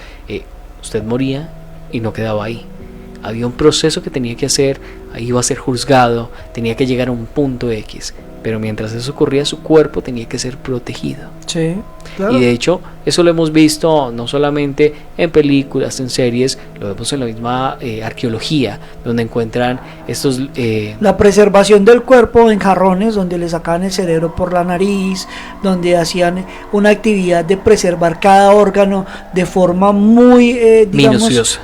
usted moría y no quedaba ahí. Había un proceso que tenía que hacer, iba a ser juzgado, tenía que llegar a un punto X, pero mientras eso ocurría, su cuerpo tenía que ser protegido. Sí, claro. Y de hecho, eso lo hemos visto no solamente en películas, en series, lo vemos en la misma arqueología, donde encuentran estos... La preservación del cuerpo en jarrones, donde le sacaban el cerebro por la nariz, donde hacían una actividad de preservar cada órgano de forma muy,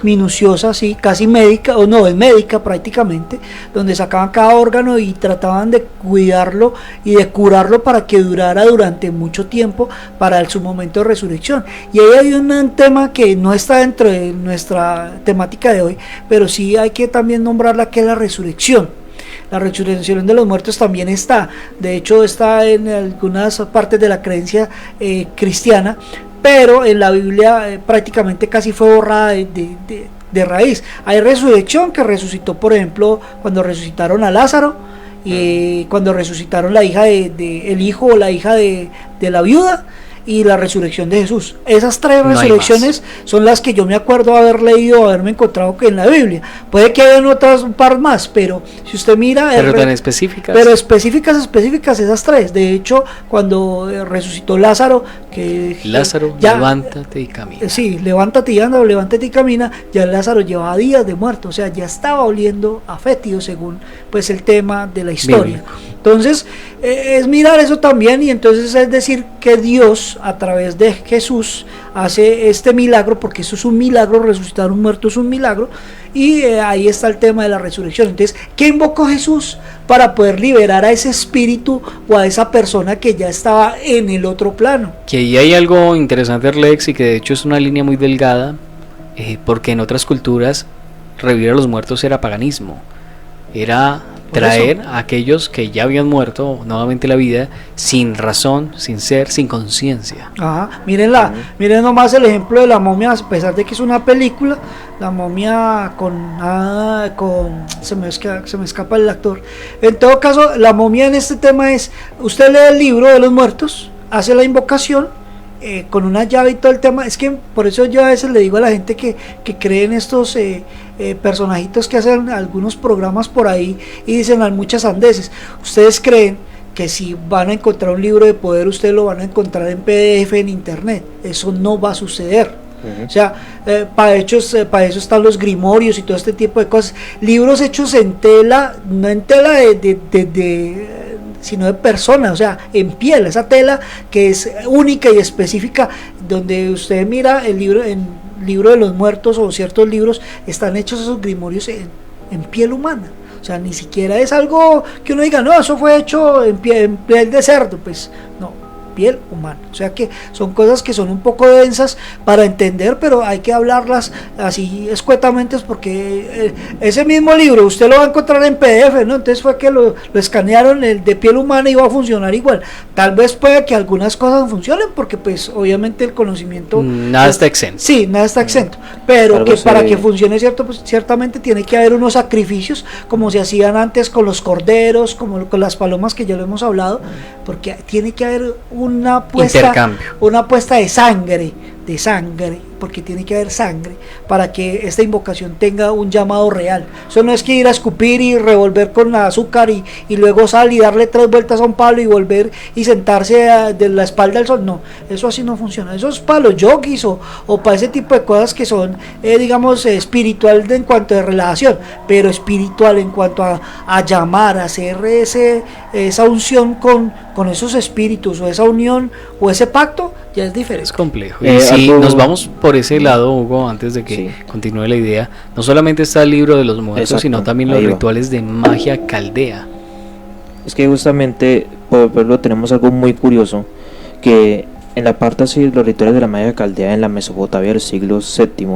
minuciosa, sí, casi médica, o no, es médica prácticamente, donde sacaban cada órgano y trataban de cuidarlo y de curarlo para que durara durante mucho tiempo para su momento de resurrección. Y ahí hay un tema que no está dentro de nuestra temática de hoy, pero sí hay que también nombrarla, que es la resurrección. La resurrección de los muertos también está, de hecho está en algunas partes de la creencia cristiana, pero en la Biblia prácticamente casi fue borrada de raíz. Hay resurrección, que resucitó, por ejemplo, cuando resucitaron a Lázaro, y cuando resucitaron la hija el hijo o la hija de la viuda, y la resurrección de Jesús. Esas tres resurrecciones son las que yo me acuerdo haber leído, haberme encontrado que en la Biblia. Puede que hayan otras un par más, pero si usted mira... Pero tan específicas. Pero específicas esas tres. De hecho, cuando resucitó Lázaro, Lázaro, ya, levántate y camina. Sí, levántate y anda, o levántate y camina. Ya Lázaro llevaba días de muerto, o sea, ya estaba oliendo a fétido, según pues el tema de la historia. Bíblico. Entonces, es mirar eso también, y entonces es decir que Dios, a través de Jesús, hace este milagro, porque eso es un milagro, resucitar un muerto es un milagro, y ahí está el tema de la resurrección. Entonces, ¿qué invocó Jesús para poder liberar a ese espíritu o a esa persona que ya estaba en el otro plano? Que ahí hay algo interesante, Lex, y que de hecho es una línea muy delgada, porque en otras culturas revivir a los muertos era paganismo, era traer a aquellos que ya habían muerto nuevamente la vida, sin razón, sin ser, sin conciencia. Ajá, miren nomás el ejemplo de la momia, a pesar de que es una película, la momia se me escapa el actor. En todo caso, la momia en este tema es, usted lee el libro de los muertos, hace la invocación, con una llave y todo el tema. Es que por eso yo a veces le digo a la gente que cree en estos personajitos que hacen algunos programas por ahí y dicen muchas sandeces. Ustedes creen que si van a encontrar un libro de poder, ustedes lo van a encontrar en PDF en internet. Eso no va a suceder. O sea, para eso están los grimorios y todo este tipo de cosas. Libros hechos en tela, no en tela sino de personas, o sea, en piel, esa tela que es única y específica, donde usted mira el libro de los muertos o ciertos libros, están hechos esos grimorios en piel humana. O sea, ni siquiera es algo que uno diga, no, eso fue hecho en piel de cerdo, pues no, piel humana. O sea que son cosas que son un poco densas para entender, pero hay que hablarlas así escuetamente, porque ese mismo libro usted lo va a encontrar en PDF, ¿no? Entonces fue que lo escanearon el de piel humana y va a funcionar igual. Tal vez puede que algunas cosas funcionen, porque pues obviamente el conocimiento... Nada está exento. Sí, nada está exento, pero que para que funcione cierto, pues ciertamente tiene que haber unos sacrificios, como se hacían antes con los corderos, como con las palomas, que ya lo hemos hablado, porque tiene que haber una puesta de sangre, porque tiene que haber sangre para que esta invocación tenga un llamado real. Eso no es que ir a escupir y revolver con azúcar y luego sal y darle 3 vueltas a un palo y volver y sentarse de la espalda al sol. No, eso así no funciona. Eso es para los yogis o para ese tipo de cosas que son, digamos, espiritual en cuanto a relación, pero espiritual en cuanto a llamar, a hacer esa unción con esos espíritus, o esa unión o ese pacto, ya es diferente. Es complejo. Y si nos vamos por ese lado, Hugo, antes de que continúe la idea, no solamente está el libro de los muertos, sino también los rituales de magia caldea. Es que justamente por verlo tenemos algo muy curioso, que en la parte así de los rituales de la magia caldea en la Mesopotamia del siglo VII,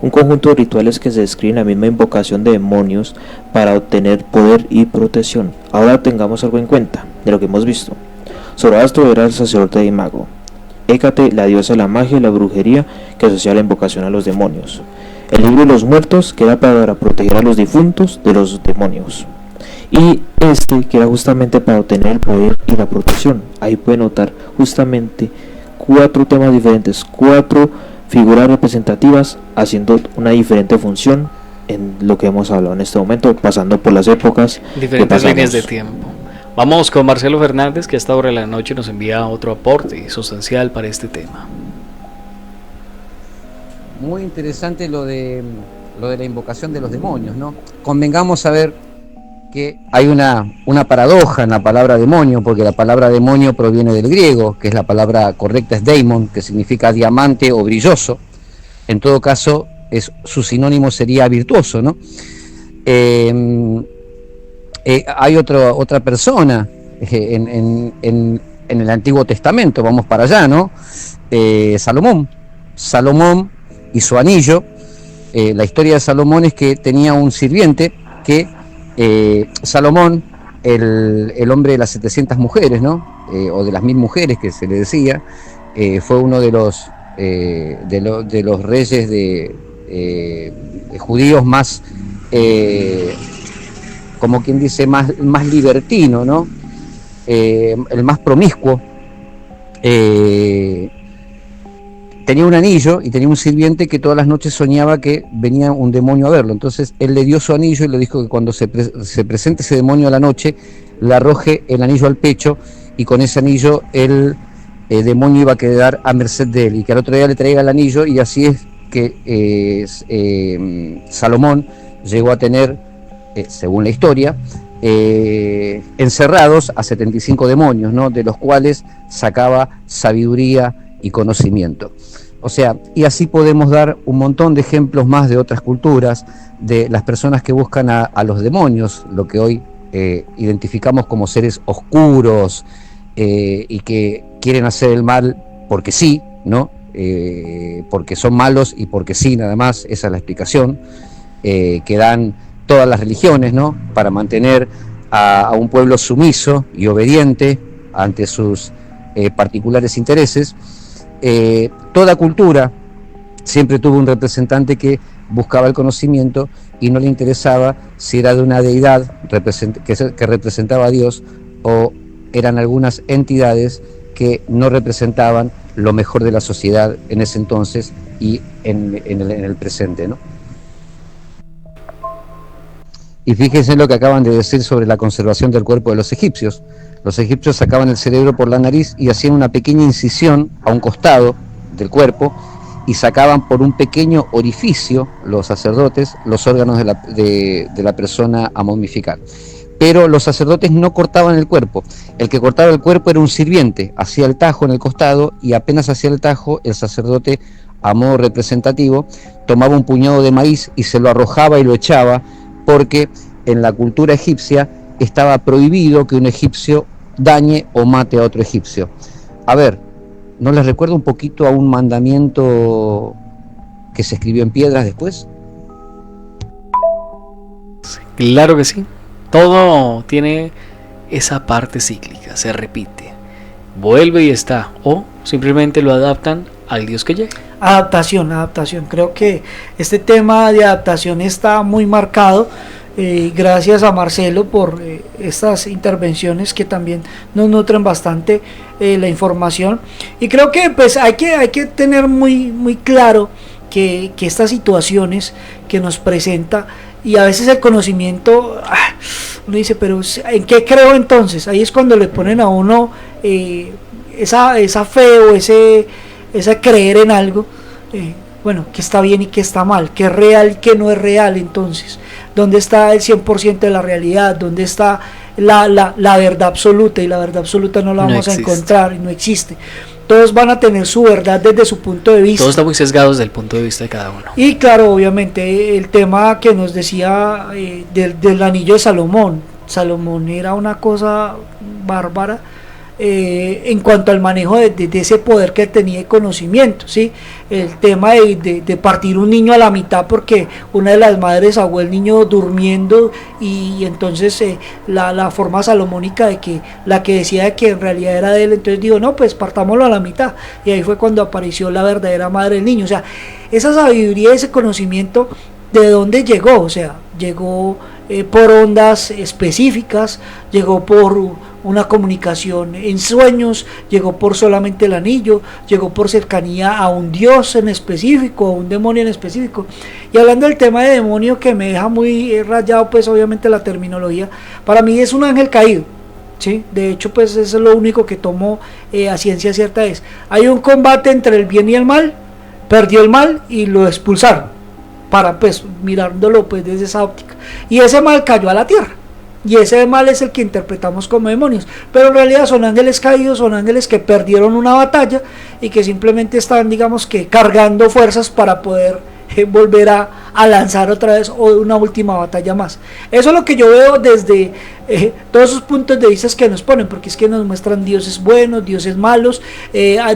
un conjunto de rituales que se describen la misma invocación de demonios para obtener poder y protección. Ahora tengamos algo en cuenta de lo que hemos visto. Zoroastro era el sacerdote y mago. Hécate, la diosa de la magia y la brujería, que asociaba la invocación a los demonios. El libro de los muertos, que era para proteger a los difuntos de los demonios. Y que era justamente para obtener el poder y la protección. Ahí pueden notar justamente 4 temas diferentes, 4 figuras representativas haciendo una diferente función en lo que hemos hablado en este momento, pasando por las épocas, diferentes líneas de tiempo. Vamos con Marcelo Fernández, que a esta hora de la noche nos envía otro aporte sustancial para este tema. Muy interesante lo de la invocación de los demonios, ¿no? Convengamos a ver que hay una paradoja en la palabra demonio, porque la palabra demonio proviene del griego, que es la palabra correcta es daimon, que significa diamante o brilloso. En todo caso, su sinónimo sería virtuoso, ¿no? Hay otra persona en el Antiguo Testamento, vamos para allá, ¿no? Salomón y su anillo. La historia de Salomón es que tenía un sirviente que Salomón, el hombre de las 700 mujeres, ¿no? O de las 1000 mujeres que se le decía, fue uno de los reyes de judíos más como quien dice, más libertino, ¿no? El más promiscuo, tenía un anillo y tenía un sirviente que todas las noches soñaba que venía un demonio a verlo. Entonces él le dio su anillo y le dijo que cuando se presente ese demonio a la noche, le arroje el anillo al pecho, y con ese anillo el demonio iba a quedar a merced de él, y que al otro día le traiga el anillo. Y así es que Salomón llegó a tener, según la historia, encerrados a 75 demonios, ¿no? De los cuales sacaba sabiduría y conocimiento. O sea, y así podemos dar un montón de ejemplos más de otras culturas, de las personas que buscan a los demonios, lo que hoy identificamos como seres oscuros, y que quieren hacer el mal porque sí, ¿no? Porque son malos y porque sí, nada más. Esa es la explicación que dan todas las religiones, ¿no? Para mantener a un pueblo sumiso y obediente ante sus particulares intereses. Toda cultura siempre tuvo un representante que buscaba el conocimiento y no le interesaba si era de una deidad que representaba a Dios, o eran algunas entidades que no representaban lo mejor de la sociedad en ese entonces y en el presente, ¿no? Y fíjense lo que acaban de decir sobre la conservación del cuerpo de los egipcios. Los egipcios sacaban el cerebro por la nariz y hacían una pequeña incisión a un costado del cuerpo, y sacaban por un pequeño orificio, los sacerdotes, los órganos de la persona a momificar. Pero los sacerdotes no cortaban el cuerpo. El que cortaba el cuerpo era un sirviente, hacía el tajo en el costado, y apenas hacía el tajo, el sacerdote, a modo representativo, tomaba un puñado de maíz y se lo arrojaba y lo echaba, porque en la cultura egipcia estaba prohibido que un egipcio dañe o mate a otro egipcio. A ver, ¿no les recuerda un poquito a un mandamiento que se escribió en piedras después? Claro que sí. Todo tiene esa parte cíclica, se repite, vuelve y está, o simplemente lo adaptan al Dios que llegue. Adaptación. Creo que este tema de adaptación está muy marcado. Gracias a Marcelo por estas intervenciones que también nos nutren bastante la información, y creo que pues hay que tener muy claro que estas situaciones que nos presenta, y a veces el conocimiento, uno dice, pero ¿en qué creo entonces? Ahí es cuando le ponen a uno esa fe o ese creer en algo, bueno, que está bien y que está mal, que es real y que no es real. Entonces, ¿dónde está el 100% de la realidad? ¿Dónde está la verdad absoluta? Y la verdad absoluta no la vamos a encontrar, y no existe. Todos van a tener su verdad desde su punto de vista. Todos están muy sesgados desde el punto de vista de cada uno. Y claro, obviamente, el tema que nos decía del anillo de Salomón. Salomón era una cosa bárbara en cuanto al manejo de ese poder que tenía de conocimiento, ¿sí? El tema de partir un niño a la mitad porque una de las madres ahogó el niño durmiendo, y entonces la forma salomónica de que la que decía de que en realidad era de él, entonces dijo, no, pues partámoslo a la mitad, y ahí fue cuando apareció la verdadera madre del niño. O sea, esa sabiduría, ese conocimiento, ¿de dónde llegó? O sea, llegó por ondas específicas, llegó por una comunicación en sueños, llegó por solamente el anillo, llegó por cercanía a un dios en específico, a un demonio en específico. Y hablando del tema de demonio, que me deja muy rayado, pues obviamente la terminología, para mí es un ángel caído, ¿sí? De hecho, pues eso es lo único que tomo a ciencia cierta. Hay un combate entre el bien y el mal, perdió el mal y lo expulsaron, para pues mirándolo pues desde esa óptica, y ese mal cayó a la tierra, y ese mal es el que interpretamos como demonios, pero en realidad son ángeles caídos, son ángeles que perdieron una batalla y que simplemente están, digamos que, cargando fuerzas para poder volver a lanzar otra vez o una última batalla más. Eso es lo que yo veo desde todos esos puntos de vista que nos ponen, porque es que nos muestran dioses buenos, dioses malos,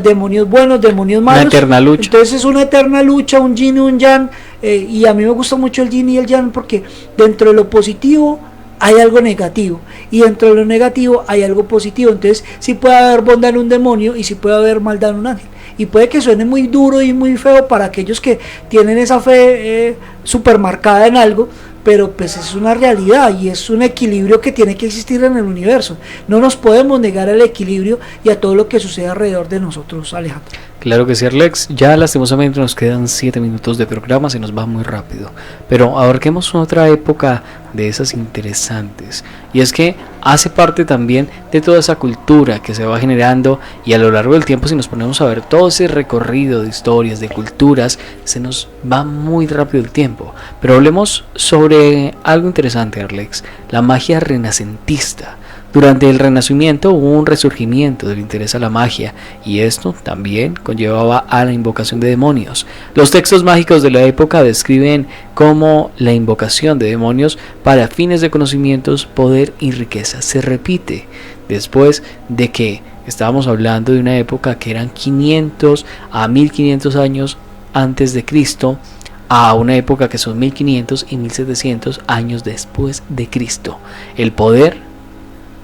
demonios buenos, demonios malos. Una eterna lucha. Entonces es una eterna lucha, un yin y un yang, y a mí me gusta mucho el yin y el yang, porque dentro de lo positivo hay algo negativo, y dentro de lo negativo hay algo positivo. Entonces sí puede haber bondad en un demonio y sí puede haber maldad en un ángel, y puede que suene muy duro y muy feo para aquellos que tienen esa fe super marcada en algo, pero pues es una realidad y es un equilibrio que tiene que existir en el universo. No nos podemos negar al equilibrio y a todo lo que sucede alrededor de nosotros, Alejandro. Claro que sí, Arlex. Ya lastimosamente nos quedan 7 minutos de programa, se nos va muy rápido. Pero abarquemos otra época de esas interesantes. Y es que hace parte también de toda esa cultura que se va generando, y a lo largo del tiempo, si nos ponemos a ver todo ese recorrido de historias, de culturas, se nos va muy rápido el tiempo. Pero hablemos sobre algo interesante, Arlex, la magia renacentista. Durante el Renacimiento hubo un resurgimiento del interés a la magia, y esto también conllevaba a la invocación de demonios. Los textos mágicos de la época describen como la invocación de demonios para fines de conocimientos, poder y riqueza se repite después de que estábamos hablando de una época que eran 500 a 1500 años antes de Cristo, a una época que son 1500 y 1700 años después de Cristo. El poder,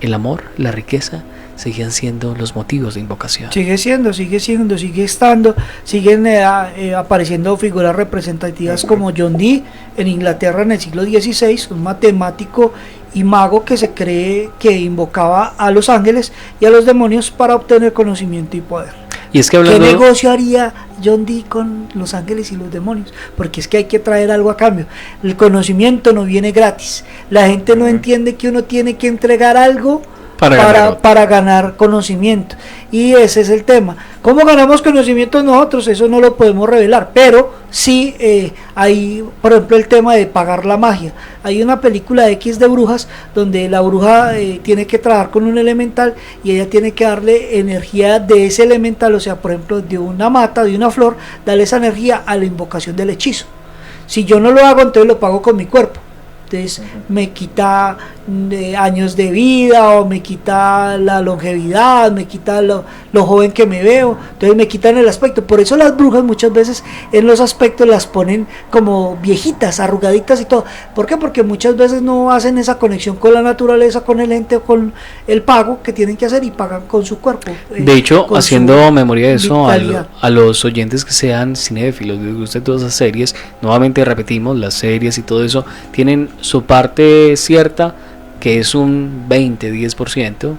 el amor, la riqueza seguían siendo los motivos de invocación. Sigue estando, siguen apareciendo figuras representativas como John Dee en Inglaterra en el siglo XVI, un matemático y mago que se cree que invocaba a los ángeles y a los demonios para obtener conocimiento y poder. Y es que ¿Qué negocio haría John Dee con los ángeles y los demonios? Porque es que hay que traer algo a cambio. El conocimiento no viene gratis. La gente no entiende que uno tiene que entregar algo para ganar conocimiento. Y ese es el tema. ¿Cómo ganamos conocimiento nosotros? Eso no lo podemos revelar, pero sí hay, por ejemplo, el tema de pagar la magia. Hay una película X de brujas donde la bruja tiene que trabajar con un elemental y ella tiene que darle energía de ese elemental, o sea, por ejemplo, de una mata, de una flor, darle esa energía a la invocación del hechizo. Si yo no lo hago, entonces lo pago con mi cuerpo. Entonces me quita años de vida, o me quita la longevidad, me quita lo joven que me veo, entonces me quitan el aspecto. Por eso las brujas muchas veces en los aspectos las ponen como viejitas, arrugaditas y todo. ¿Por qué? Porque muchas veces no hacen esa conexión con la naturaleza, con el ente o con el pago que tienen que hacer y pagan con su cuerpo. De hecho, haciendo memoria de eso, a los oyentes que sean cinéfilos, les gusten todas esas series, nuevamente repetimos, las series y todo eso tienen su parte cierta, que es un 20-10%,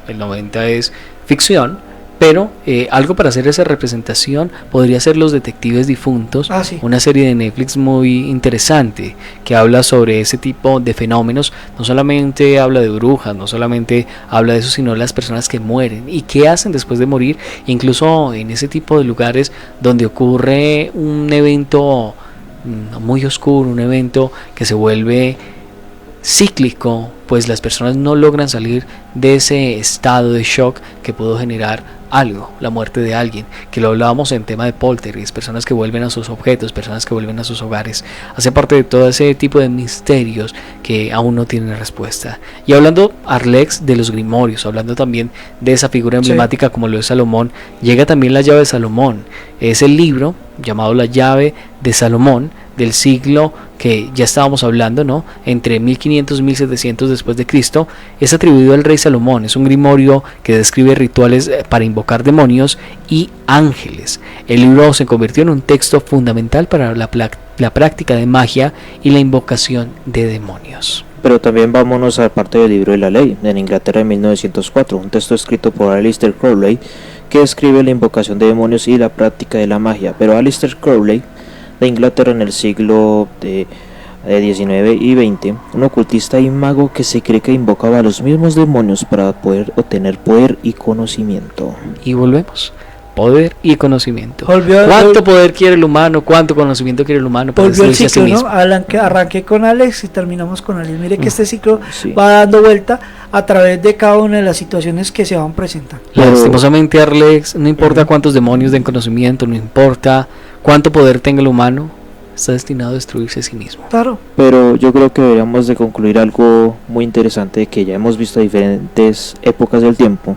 el 90% es ficción, pero algo para hacer esa representación podría ser Los Detectives Difuntos, sí. Una serie de Netflix muy interesante que habla sobre ese tipo de fenómenos. No solamente habla de brujas, no solamente habla de eso, sino las personas que mueren y qué hacen después de morir, incluso en ese tipo de lugares donde ocurre un evento muy oscuro, un evento que se vuelve cíclico, pues las personas no logran salir de ese estado de shock que pudo generar algo, la muerte de alguien, que lo hablábamos en tema de poltergeist, personas que vuelven a sus objetos, personas que vuelven a sus hogares, hace parte de todo ese tipo de misterios que aún no tienen respuesta. Y hablando, Arlex, de los grimorios, hablando también de esa figura emblemática como lo es Salomón, llega también la llave de Salomón. Es el libro llamado La Llave de Salomón, del siglo que ya estábamos hablando, ¿no? Entre 1500 y 1700 después de Cristo, es atribuido al rey Salomón. Es un grimorio que describe rituales para invocar demonios y ángeles. El libro se convirtió en un texto fundamental para la práctica de magia y la invocación de demonios. Pero también vámonos a parte del libro de la ley, en Inglaterra en 1904, un texto escrito por Aleister Crowley que describe la invocación de demonios y la práctica de la magia. Pero Aleister Crowley, de Inglaterra en el siglo de 19 y 20, un ocultista y mago que se cree que invocaba a los mismos demonios para poder obtener poder y conocimiento. Y volvemos. Poder y conocimiento. ¿Cuánto poder quiere el humano? ¿Cuánto conocimiento quiere el humano? Volvió el ciclo, ¿no? Arranqué con Alex y terminamos con Alex. Mire que este ciclo va dando vuelta a través de cada una de las situaciones que se van presentando. Lastimosamente, Alex, no importa cuántos demonios den conocimiento, no importa cuánto poder tenga el humano, está destinado a destruirse a sí mismo. Claro. Pero yo creo que deberíamos de concluir algo muy interesante que ya hemos visto a diferentes épocas del tiempo.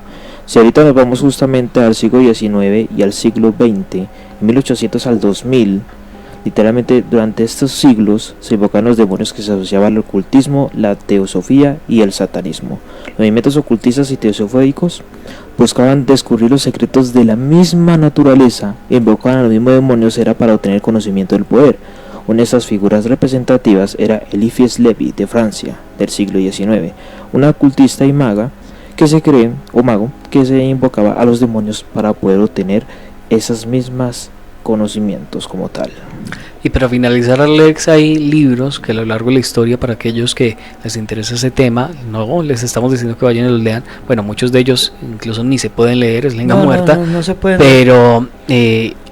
Si ahorita nos vamos justamente al siglo XIX y al siglo XX, 1800 al 2000, literalmente durante estos siglos se invocaban los demonios que se asociaban al ocultismo, la teosofía y el satanismo. Los movimientos ocultistas y teosofílicos buscaban descubrir los secretos de la misma naturaleza e invocaban a los mismos demonios era para obtener conocimiento del poder. Una de esas figuras representativas era Eliphas Levi de Francia, del siglo XIX, una ocultista y maga que se cree, o mago, que se invocaba a los demonios para poder obtener esas mismas conocimientos como tal. Y para finalizar, Alex, hay libros que a lo largo de la historia, para aquellos que les interesa ese tema, no les estamos diciendo que vayan y los lean. Bueno, muchos de ellos incluso ni se pueden leer, es lengua muerta, no se pueden pero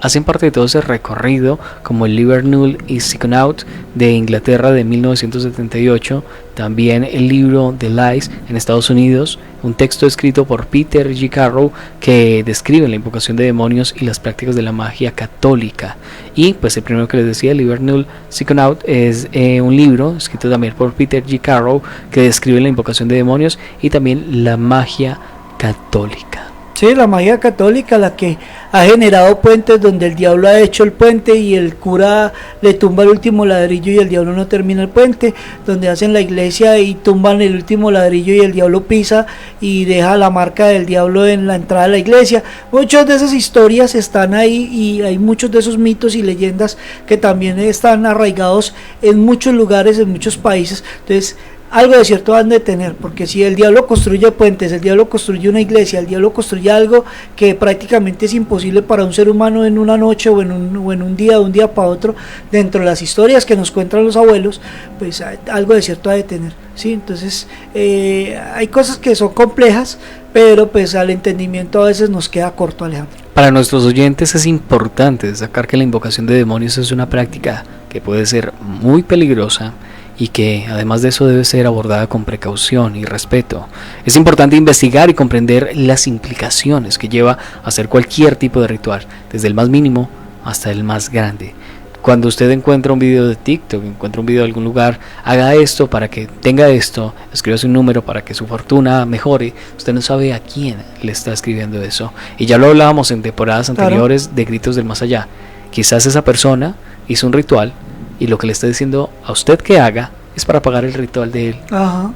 hacen parte de todo ese recorrido, como el Liber Null y Psychonaut de Inglaterra de 1978, también el libro The Lies en Estados Unidos, un texto escrito por Peter G. Carroll que describe la invocación de demonios y las prácticas de la magia católica. Y pues el primero que les decía, Liber Null Psychonaut, es un libro escrito también por Peter G. Carroll que describe la invocación de demonios y también la magia católica. Sí, la magia católica, la que ha generado puentes donde el diablo ha hecho el puente y el cura le tumba el último ladrillo y el diablo no termina el puente, donde hacen la iglesia y tumban el último ladrillo y el diablo pisa y deja la marca del diablo en la entrada de la iglesia. Muchas de esas historias están ahí y hay muchos de esos mitos y leyendas que también están arraigados en muchos lugares, en muchos países. Entonces, algo de cierto han de tener, porque si el diablo construye puentes, el diablo construye una iglesia, el diablo construye algo que prácticamente es imposible para un ser humano en una noche o en un día, de un día para otro, dentro de las historias que nos cuentan los abuelos, pues algo de cierto ha de tener, ¿sí? Entonces hay cosas que son complejas, pero pues al entendimiento a veces nos queda corto, Alejandro. Para nuestros oyentes es importante destacar que la invocación de demonios es una práctica que puede ser muy peligrosa y que además de eso debe ser abordada con precaución y respeto. Es importante investigar y comprender las implicaciones que lleva a hacer cualquier tipo de ritual, desde el más mínimo hasta el más grande. Cuando usted encuentra un video de TikTok, encuentra un video de algún lugar, haga esto para que tenga esto, escriba su número para que su fortuna mejore. Usted no sabe a quién le está escribiendo eso. Y ya lo hablábamos en temporadas anteriores de Gritos del Más Allá. Quizás esa persona hizo un ritual y lo que le está diciendo a usted que haga es para pagar el ritual de él. Ajá.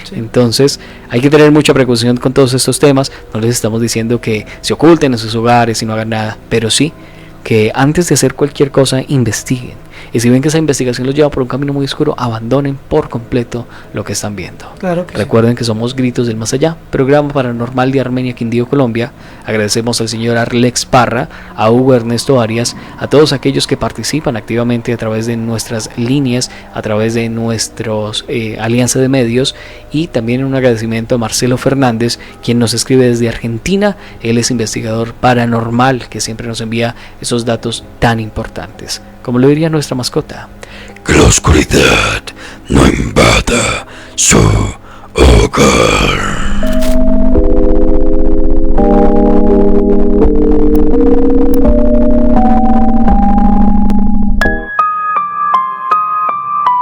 Sí. Entonces hay que tener mucha precaución con todos estos temas. No les estamos diciendo que se oculten en sus hogares y no hagan nada, pero sí que antes de hacer cualquier cosa investiguen, y si ven que esa investigación los lleva por un camino muy oscuro, abandonen por completo lo que están viendo. Claro que recuerden que somos Gritos del Más Allá, programa paranormal de Armenia, Quindío, Colombia. Agradecemos al señor Arlex Parra, a Hugo Ernesto Arias, a todos aquellos que participan activamente a través de nuestras líneas, a través de nuestros alianza de medios, y también un agradecimiento a Marcelo Fernández, quien nos escribe desde Argentina. Él es investigador paranormal que siempre nos envía esos datos tan importantes. Como lo diría nuestra mascota, que la oscuridad no invada su hogar.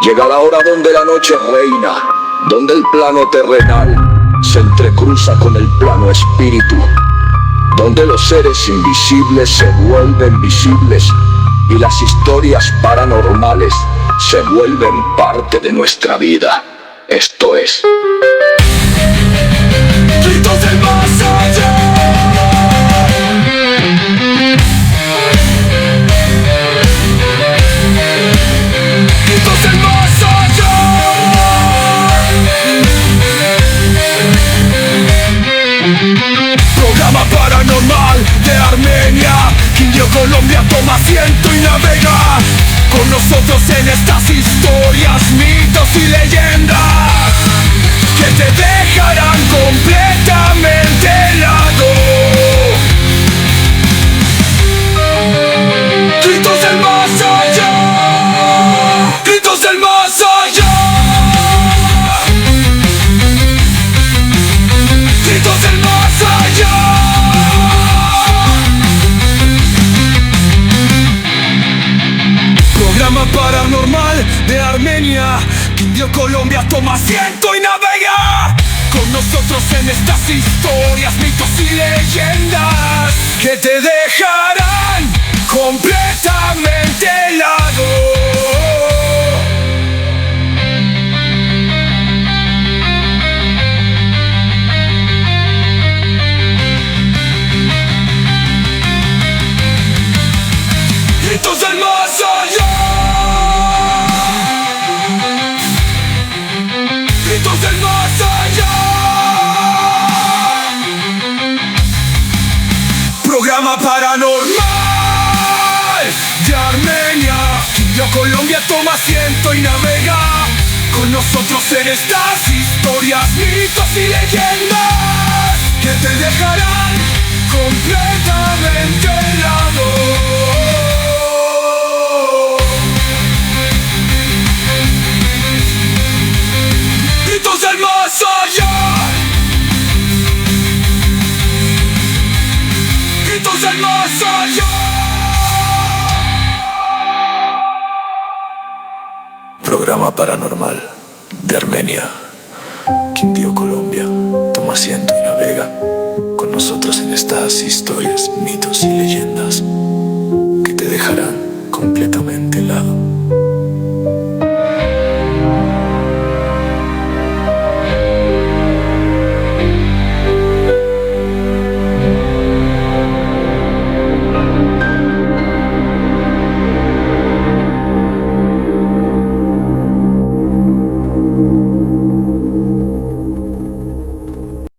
Llega la hora donde la noche reina, donde el plano terrenal se entrecruza con el plano espíritu, donde los seres invisibles se vuelven visibles y las historias paranormales se vuelven parte de nuestra vida. Esto es Gritos del Más Allá. Gritos del Más Allá. Programa paranormal de Armenia, Quindío, Colombia, toma asiento y navega con nosotros en estas historias, mitos y leyendas que te dejarán completamente helado. Gritos del Más Allá. Gritos del Más Allá. Gritos del Más Allá. Programa paranormal de Armenia, Quindío, Colombia, toma asiento y navega con nosotros en estas historias, mitos y leyendas que te dejarán completamente helado. Gritos del Más Allá. Programa paranormal de Armenia. Quindío, Colombia, toma asiento y navega con nosotros en estas historias, mitos y leyendas que te dejarán completamente helado. Gritos del más allá. Gritos del más allá. Programa paranormal de Armenia. Quindío, Colombia, toma asiento y navega con nosotros en estas historias, mitos y leyendas que te dejarán completamente helado.